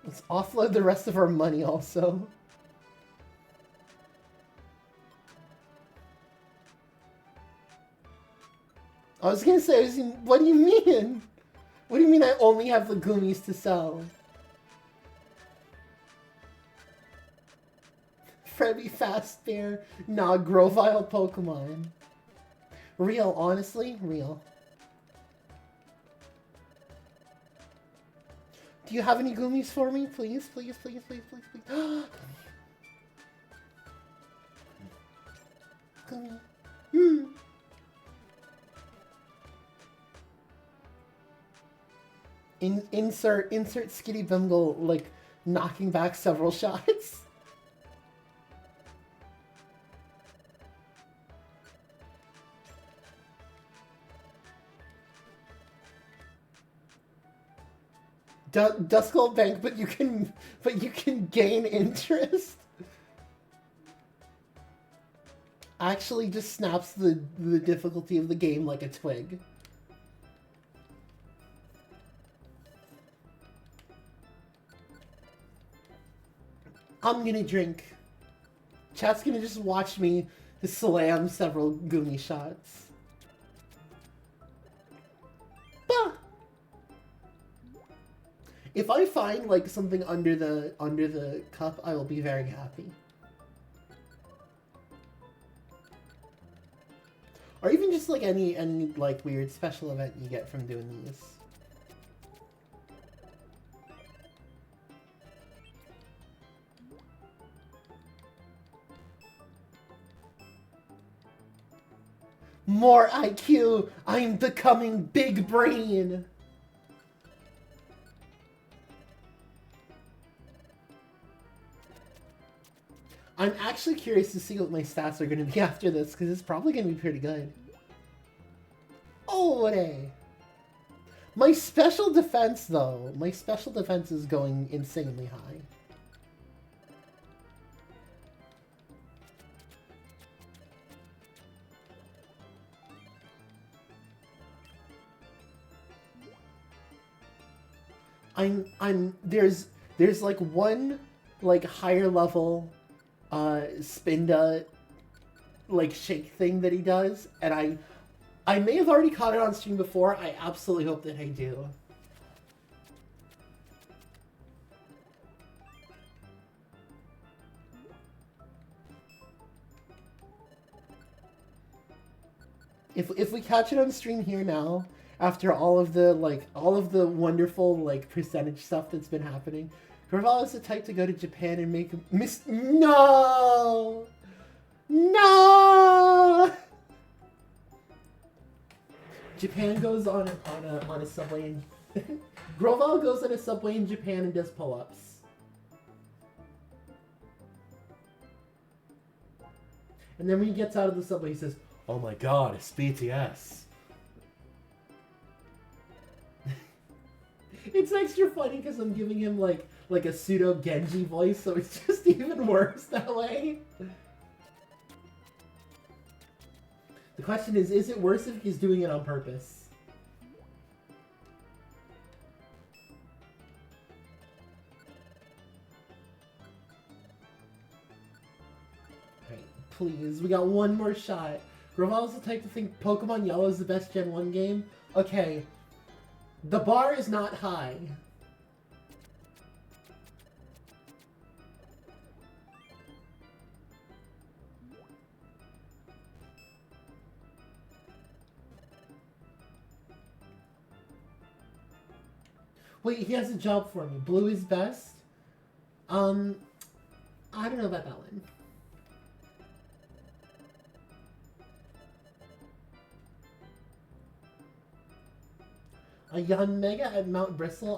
Let's offload the rest of our money also. I was gonna say, what do you mean? What do you mean I only have the gummies to sell? Freddy Fast Bear, nah, Grovile Pokemon. Real, honestly, real. Do you have any gummies for me? Please, please, please, please, please, please. Gummy. Hmm. Insert Skitty Bimgle, like, knocking back several shots. Duskull Bank, but you can gain interest. Actually just snaps the difficulty of the game like a twig. I'm gonna drink. Chat's gonna just watch me slam several Goomy shots. Bah! If I find like something under the cup, I will be very happy. Or even just like any like weird special event you get from doing these. More IQ! I'm becoming big brain! I'm actually curious to see what my stats are going to be after this, because it's probably going to be pretty good. Oh, what a... My special defense, though. My special defense is going insanely high. There's like one, like, higher level, Spinda, like, shake thing that he does, and I may have already caught it on stream before. I absolutely hope that I do. If we catch it on stream here now, after all of the wonderful, like, percentage stuff that's been happening, Gravell is the type to go to Japan and make a No! No! Japan goes on a subway and Grovell goes on a subway in Japan and does pull-ups. And then when he gets out of the subway, he says, "Oh my god, it's BTS." It's extra funny because I'm giving him like a pseudo Genji voice, so it's just even worse that way. The question is it worse if he's doing it on purpose? Alright, please, we got one more shot. Gravell's the type to think Pokemon Yellow is the best Gen 1 game. Okay, the bar is not high. Wait, he has a job for me. Blue is best? I don't know about that one. A young Mega at Mount Bristle.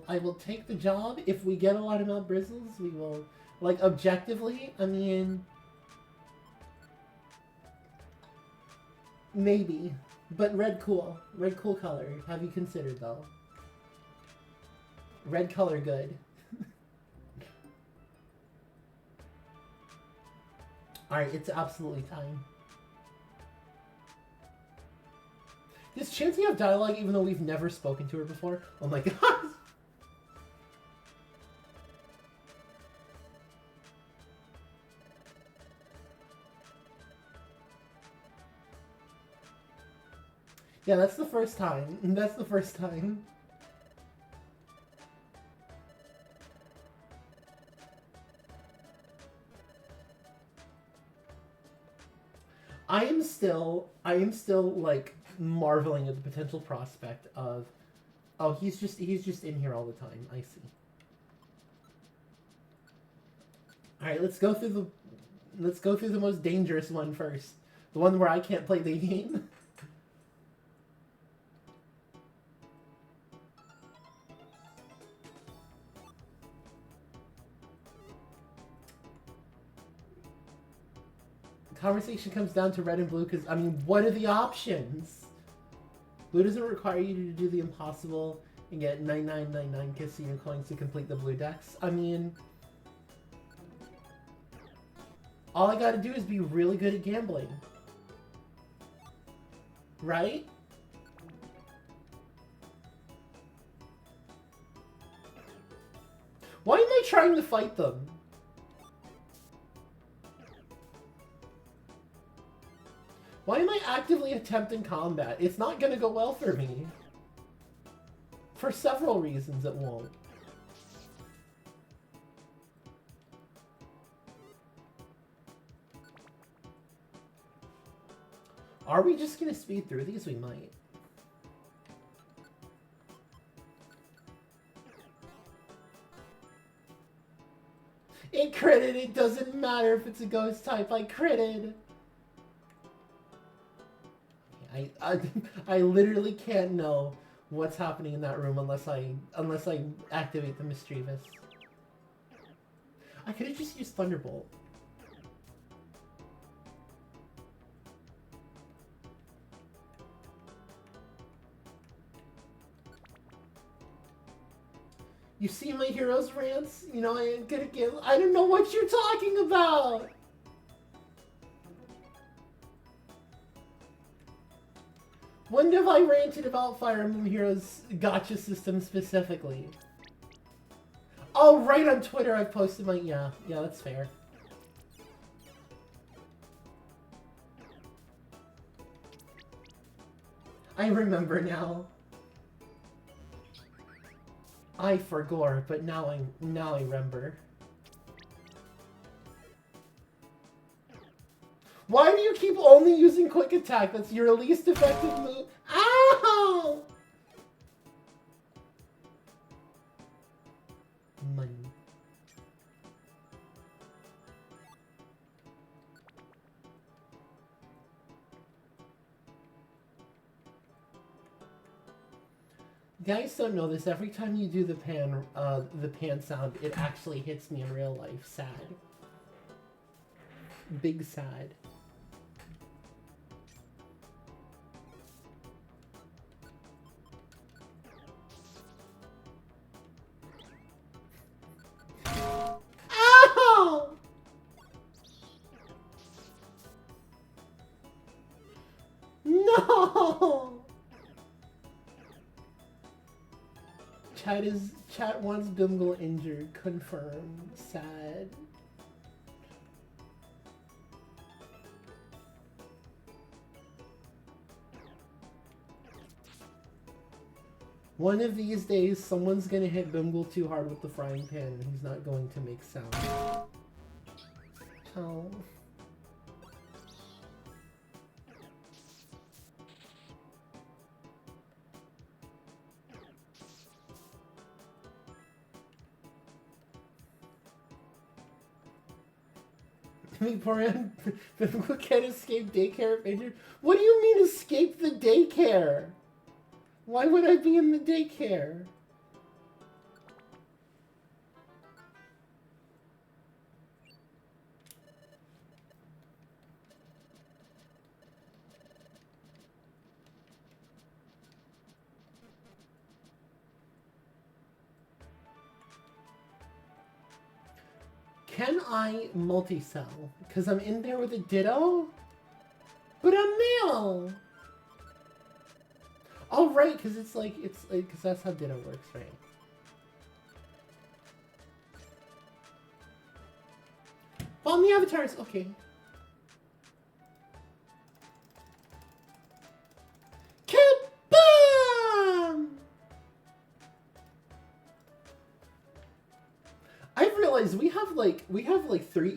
I will take the job. If we get a lot of Mount Bristles, we will, like, objectively, I mean, maybe. But red cool. Red cool color. Have you considered, though? Red color good. Alright, it's absolutely time. Does Chansey have dialogue even though we've never spoken to her before? Oh my god! Yeah, that's the first time. That's the first time. I am still like marveling at the potential prospect of, oh, he's just in here all the time. I see. All right, let's go through the most dangerous one first. The one where I can't play the game. The conversation comes down to red and blue because, I mean, what are the options? Blue doesn't require you to do the impossible and get 9999 casino coins to complete the blue decks. I mean, all I gotta do is be really good at gambling. Right? Why am I trying to fight them? Why am I actively attempting combat? It's not gonna go well for me. For several reasons it won't. Are we just gonna speed through these? We might. It critted! It doesn't matter if it's a ghost type, I critted! I literally can't know what's happening in that room unless I activate the mischievous. I could have just used Thunderbolt. You see my heroes rants? You know, I ain't gonna get. I don't know what you're talking about! When have I ranted about Fire Emblem Heroes gacha system specifically? Oh, right, on Twitter I posted my... Yeah, that's fair. I remember now. I forgot, but now I remember. Why do you keep only using quick attack? That's your least effective move. Ow! Money. Guys don't know this. Every time you do the pan sound, it actually hits me in real life. Sad. Big sad. Ow! No! Chat wants Bimble injured. Confirmed. Sad. One of these days, someone's gonna hit Bimble too hard with the frying pan and he's not going to make sound. Oh. Bimble can't escape daycare if injured. What do you mean escape the daycare? Why would I be in the daycare? Can I multi-sell? Because I'm in there with a Ditto? But I'm male! Oh, right, because it's like, because that's how Ditto works, right? On the avatars, okay. Kid! realize we have like 3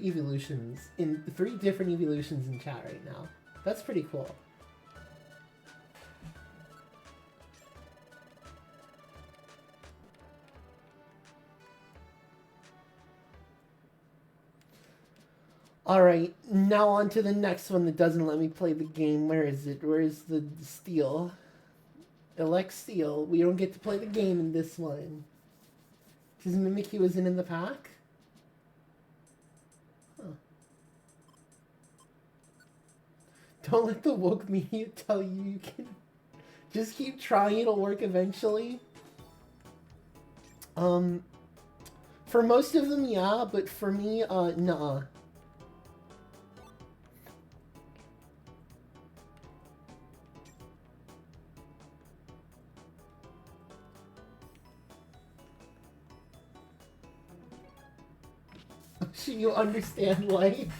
different evolutions in chat right now. That's pretty cool. Alright, now on to the next one that doesn't let me play the game. Where is it? Where is the steel? Elect steel. We don't get to play the game in this one. Because Mimikyu isn't in the pack? Huh. Don't let the woke media tell you you can... Just keep trying, it'll work eventually. For most of them, yeah, but for me, nah. Should you understand life?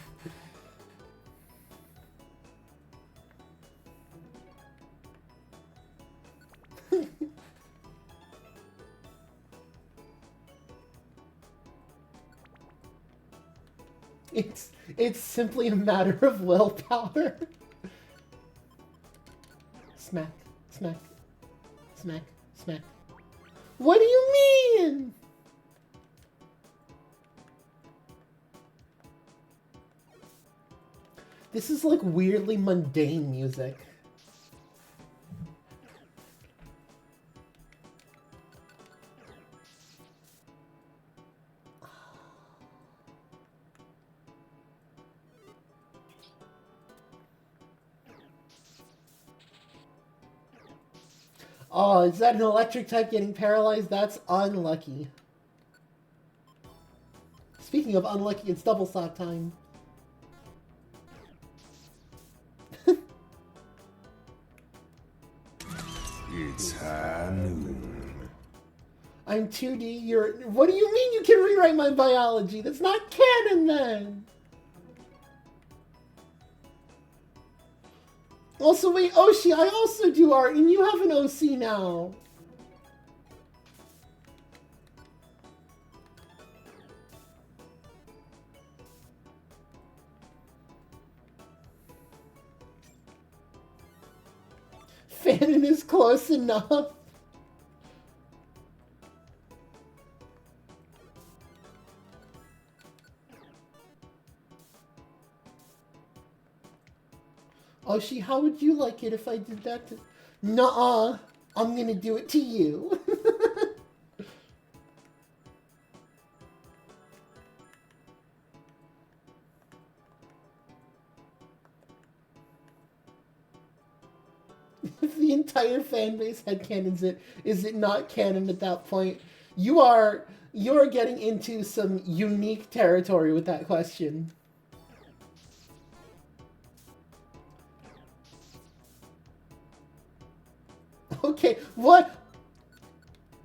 It's simply a matter of willpower. Smack, smack, smack, smack. What do you mean? This is like weirdly mundane music. Oh, is that an electric type getting paralyzed? That's unlucky. Speaking of unlucky, it's double slap time. It's high noon. I'm 2D, you're... What do you mean you can rewrite my biology? That's not canon then! Also, wait, Oshi, I also do art, and you have an OC now. Fanon is close enough. Oshi, how would you like it if I did that to... Nuh-uh. I'm gonna do it to you. If the entire fan base had canons it, is it not canon at that point? You're getting into some unique territory with that question. Okay, what?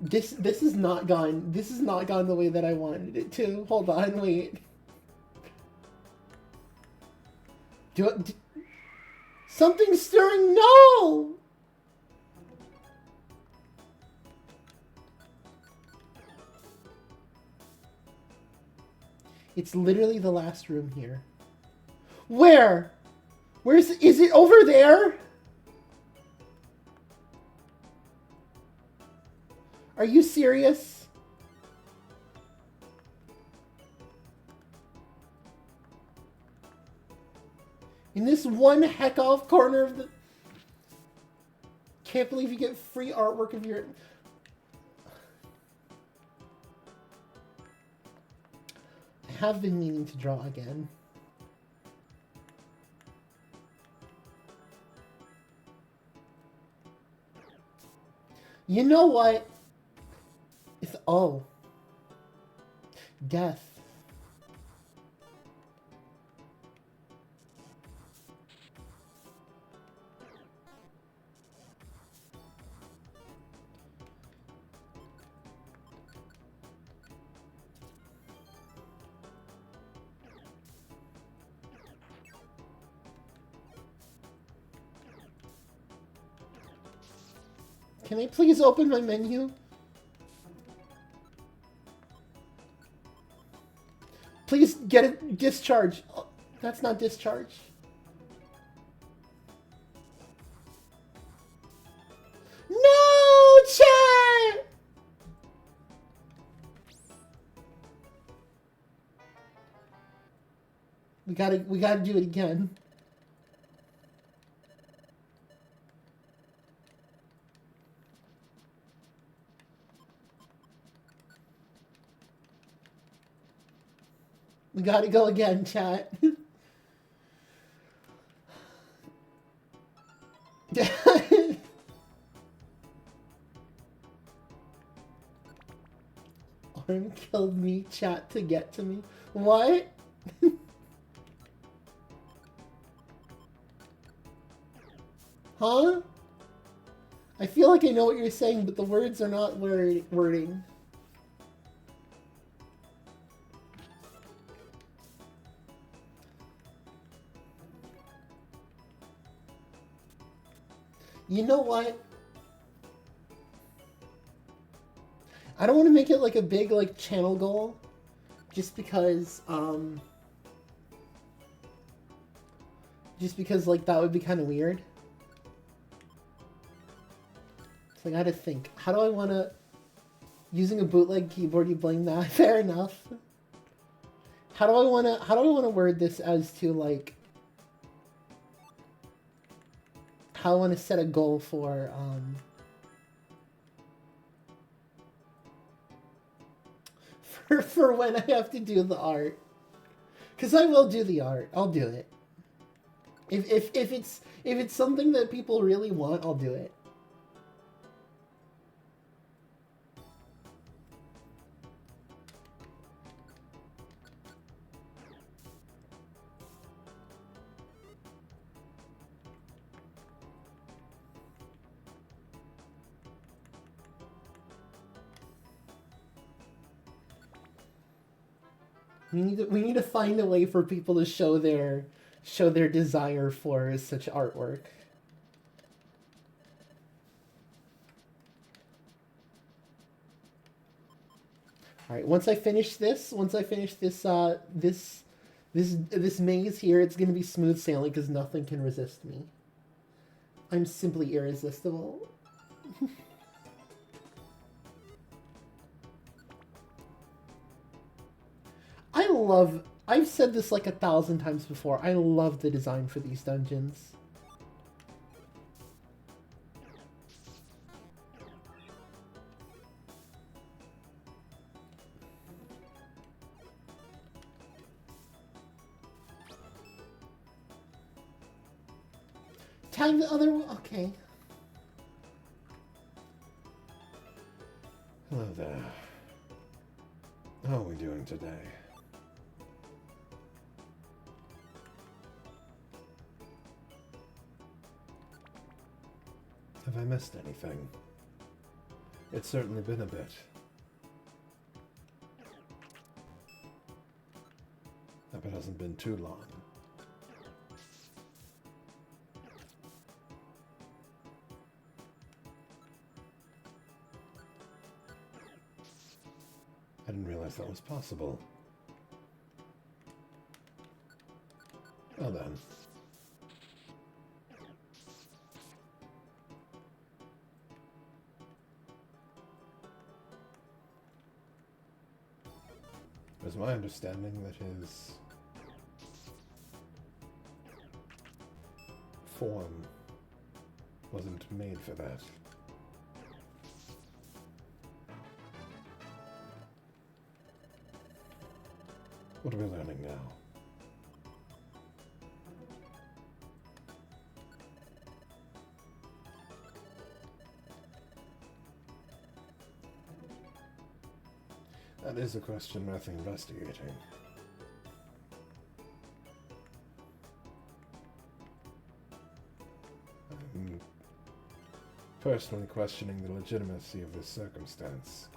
This is not gone. This is not gone the way that I wanted it to. Hold on, wait. Something's stirring. No. It's literally the last room here. Where? Is it over there? Are you serious? In this one heck off corner of the... Can't believe you get free artwork of your... I have been meaning to draw again. You know what? It's... Oh. Death. Can I please open my menu? Please get it discharge. Oh, that's not discharge. No, chat! We gotta do it again. We gotta go again, chat. Arm killed me, chat, to get to me. What? Huh? I feel like I know what you're saying, but the words are not wording. You know what? I don't want to make it like a big like channel goal, just because like that would be kind of weird. So I gotta think. How do I want to? Using a bootleg keyboard, you blame that? Fair enough. How do I want to word this as to like? How I want to set a goal for for when I have to do the art, because I will do the art. I'll do it. If it's something that people really want, I'll do it. We need to find a way for people to show their desire for such artwork. All right, once I finish this this maze here, it's gonna be smooth sailing because nothing can resist me. I'm simply irresistible. I've said this like 1,000 times before, I love the design for these dungeons. Tag the other one? Okay. Hello there. How are we doing today? Have I missed anything? It's certainly been a bit. Hope it hasn't been too long. I didn't realize that was possible. Well then. It was my understanding that his form wasn't made for that. What are we learning now? That is a question worth investigating. I'm personally questioning the legitimacy of this circumstance.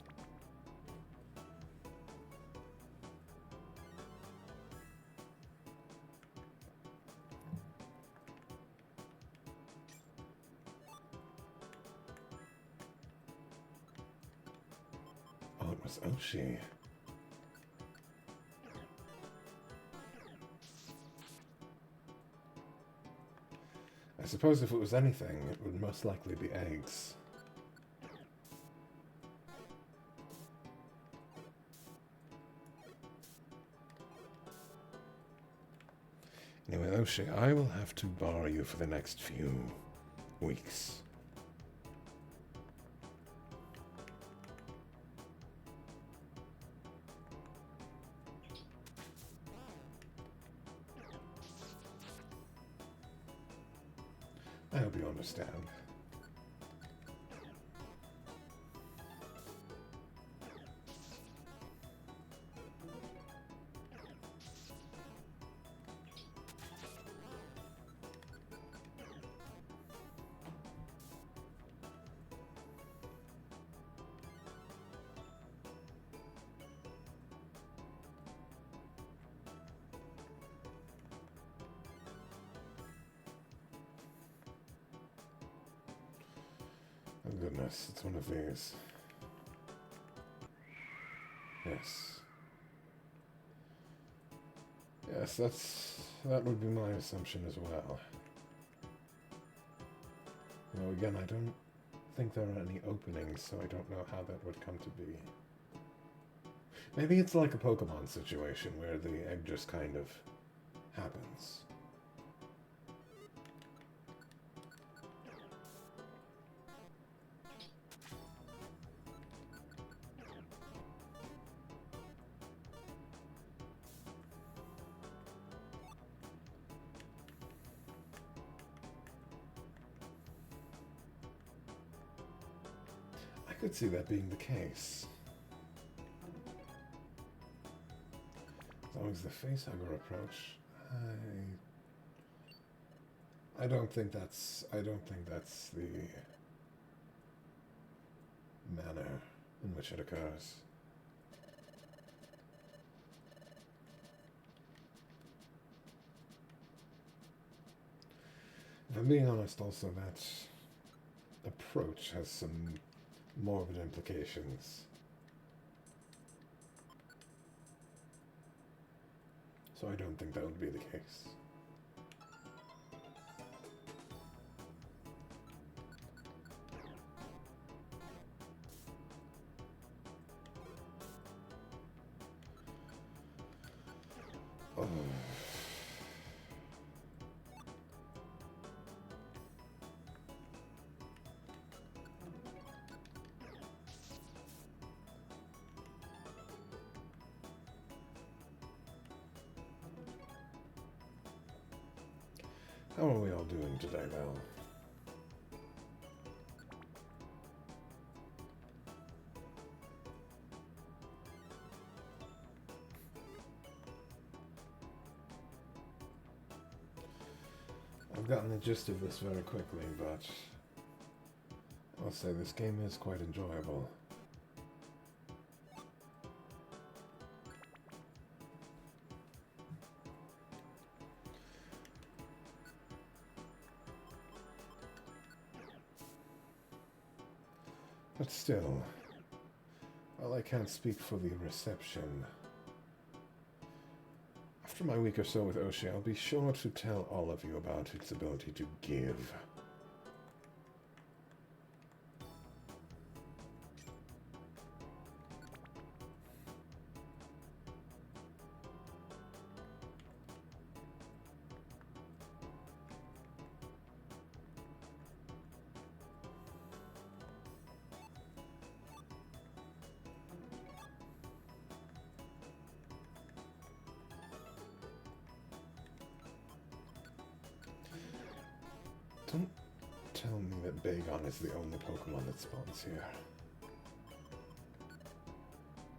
Oh, it was Oshi. I suppose if it was anything, it would most likely be eggs. Anyway, O'Shea, I will have to borrow you for the next few weeks. I hope you understand. Oh goodness, it's one of these. Yes. Yes, that would be my assumption as well. You know, again, I don't think there are any openings, so I don't know how that would come to be. Maybe it's like a Pokemon situation where the egg just kind of happens. I could see that being the case. As long as the facehugger approach, I don't think that's the manner in which it occurs. If I'm being honest, also, that approach has some morbid implications. So I don't think that would be the case. Oh. How are we all doing today, Val? I've gotten the gist of this very quickly, but I'll say this game is quite enjoyable. But still, while I can't speak for the reception, after my week or so with O'Shea, I'll be sure to tell all of you about its ability to give. Don't tell me that Bagon is the only Pokemon that spawns here.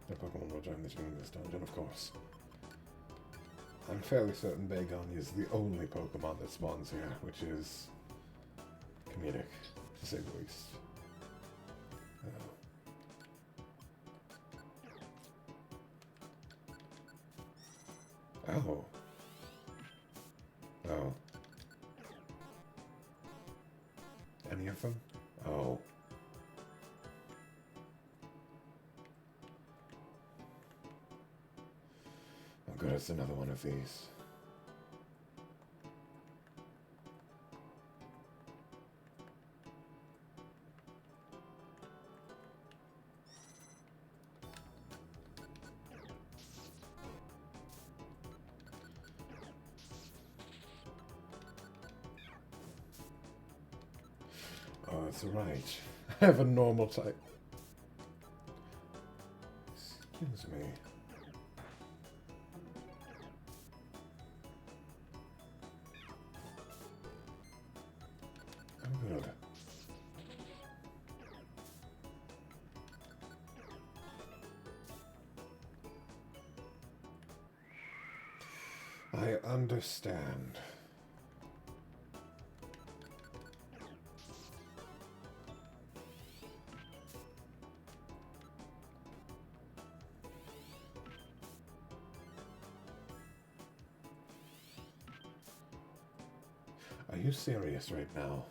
The Pokemon will join the team in this dungeon, of course. I'm fairly certain Bagon is the only Pokemon that spawns here, which is comedic, to say the least. Oh. Oh. Any of them? Oh. Oh good, it's another one of these. that's right. I have a normal type. Excuse me. I'm good. I understand. Are you serious right now?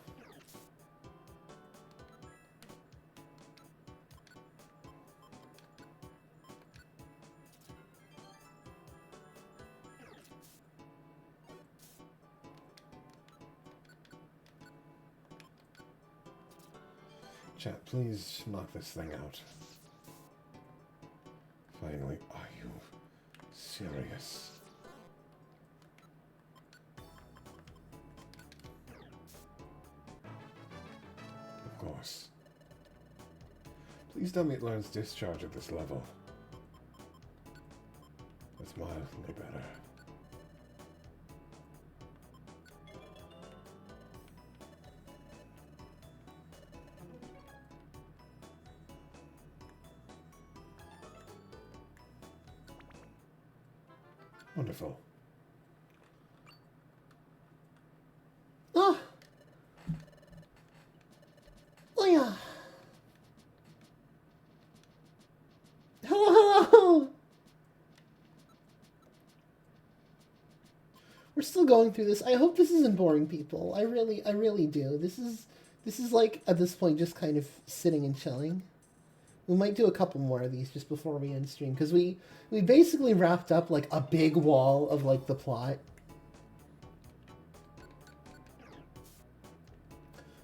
Chat, please knock this thing out. Finally, are you serious? Of course. Please tell me it learns discharge at this level. That's mildly better. Wonderful. Ah! Oh yeah. Hello! We're still going through this. I hope this isn't boring people. I really do. This is like, at this point, just kind of sitting and chilling. We might do a couple more of these just before we end stream, because we basically wrapped up, like, a big wall of, like, the plot.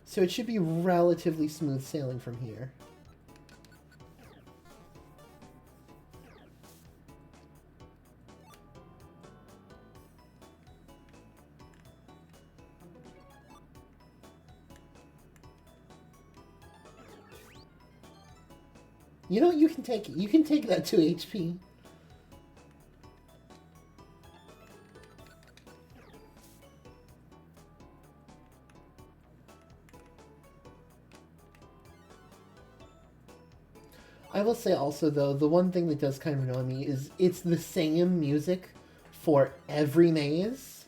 So it should be relatively smooth sailing from here. You know what? You can take it. You can take that 2 HP. I will say also, though, the one thing that does kind of annoy me is it's the same music for every maze.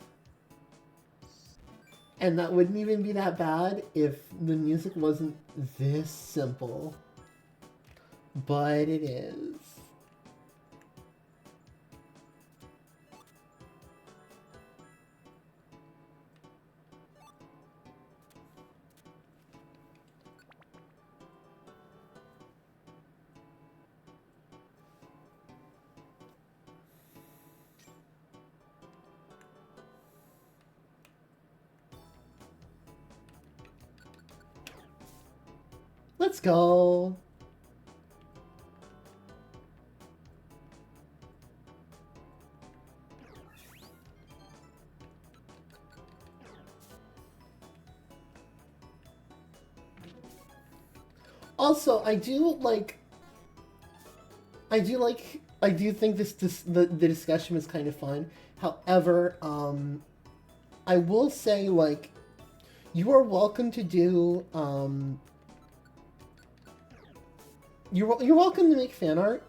And that wouldn't even be that bad if the music wasn't this simple. But it is. Let's go. Also, I do think the discussion was kind of fun. However, I will say, like, you are welcome to do, you're welcome to make fan art,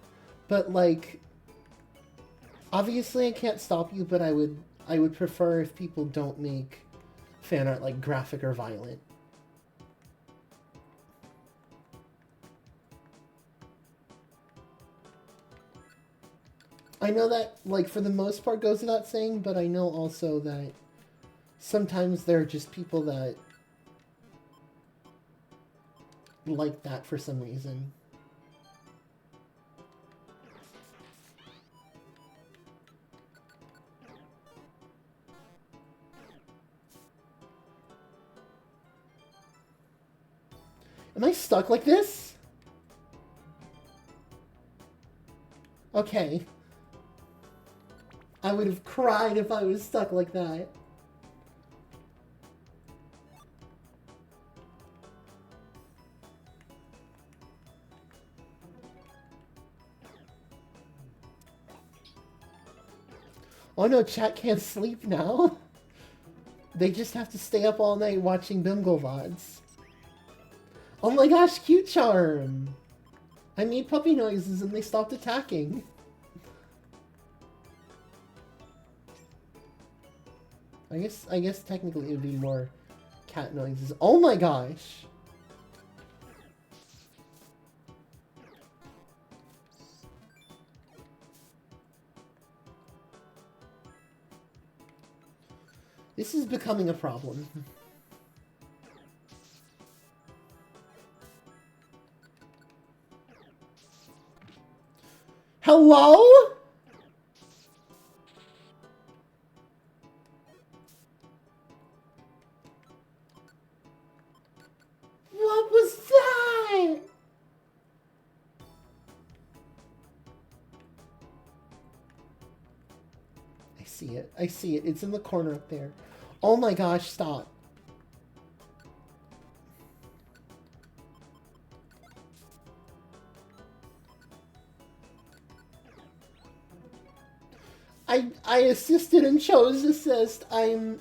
but, like, obviously I can't stop you, but I would prefer if people don't make fan art, like, graphic or violent. I know that, like, for the most part goes without saying, but I know also that sometimes there are just people that like that for some reason. Am I stuck like this? Okay. I would have cried if I was stuck like that. Oh no, chat can't sleep now. They just have to stay up all night watching Bimgle VODs. Oh my gosh, cute charm! I made puppy noises and they stopped attacking. I guess technically it would be more cat noises. Oh my gosh! This is becoming a problem. Hello? What was that? I see it. I see it. It's in the corner up there. Oh my gosh, stop. I assisted and chose assist. I'm...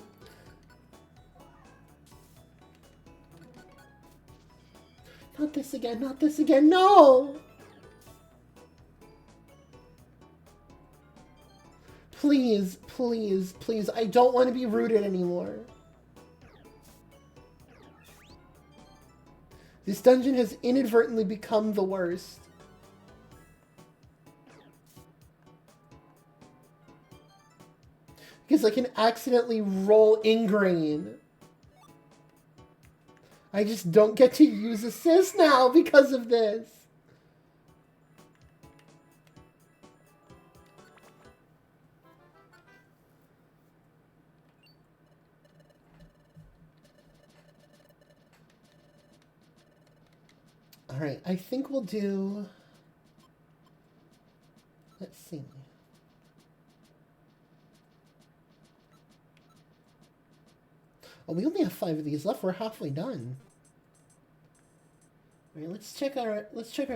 Not this again, not this again, no! Please, please, please, I don't want to be rooted anymore. This dungeon has inadvertently become the worst. Because I can accidentally roll ingrain. I just don't get to use assist now because of this. Alright, I think we'll do... Let's see. Oh, we only have 5 of these left. We're halfway done. Alright, let's check our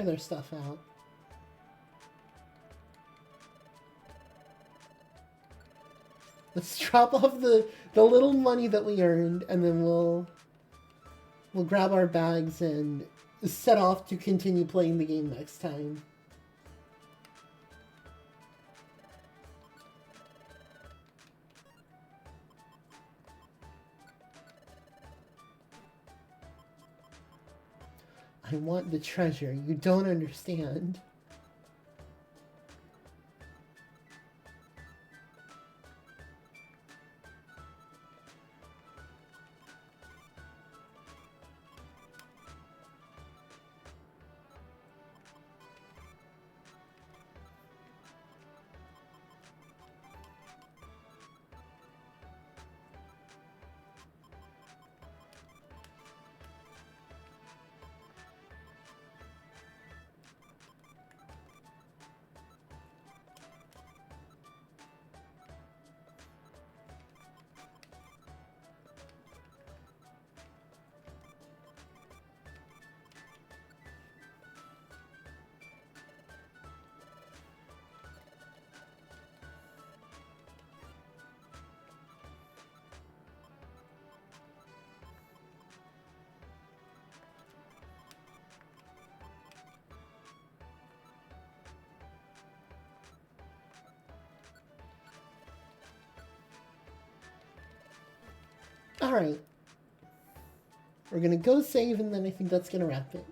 other stuff out. Let's drop off the little money that we earned, and then we'll grab our bags and set off to continue playing the game next time. I want the treasure. You don't understand. Alright. We're gonna go save, and then I think that's gonna wrap it.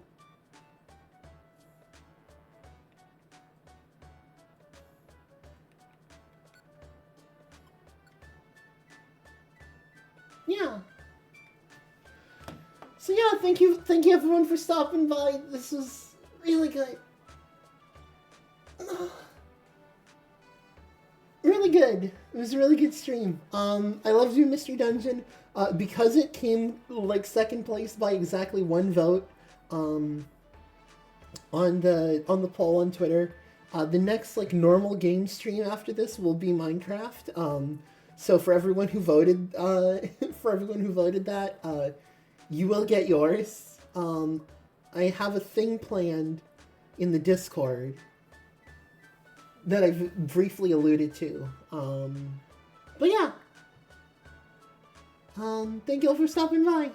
Yeah. So yeah, thank you everyone for stopping by. This was really good. Really good. It was a really good stream. I love doing Mystery Dungeon. Because it came like second place by exactly 1 vote on the poll on Twitter. The next like normal game stream after this will be Minecraft. So for everyone who voted that, you will get yours. I have a thing planned in the Discord that I've briefly alluded to. But yeah. Thank you all for stopping by.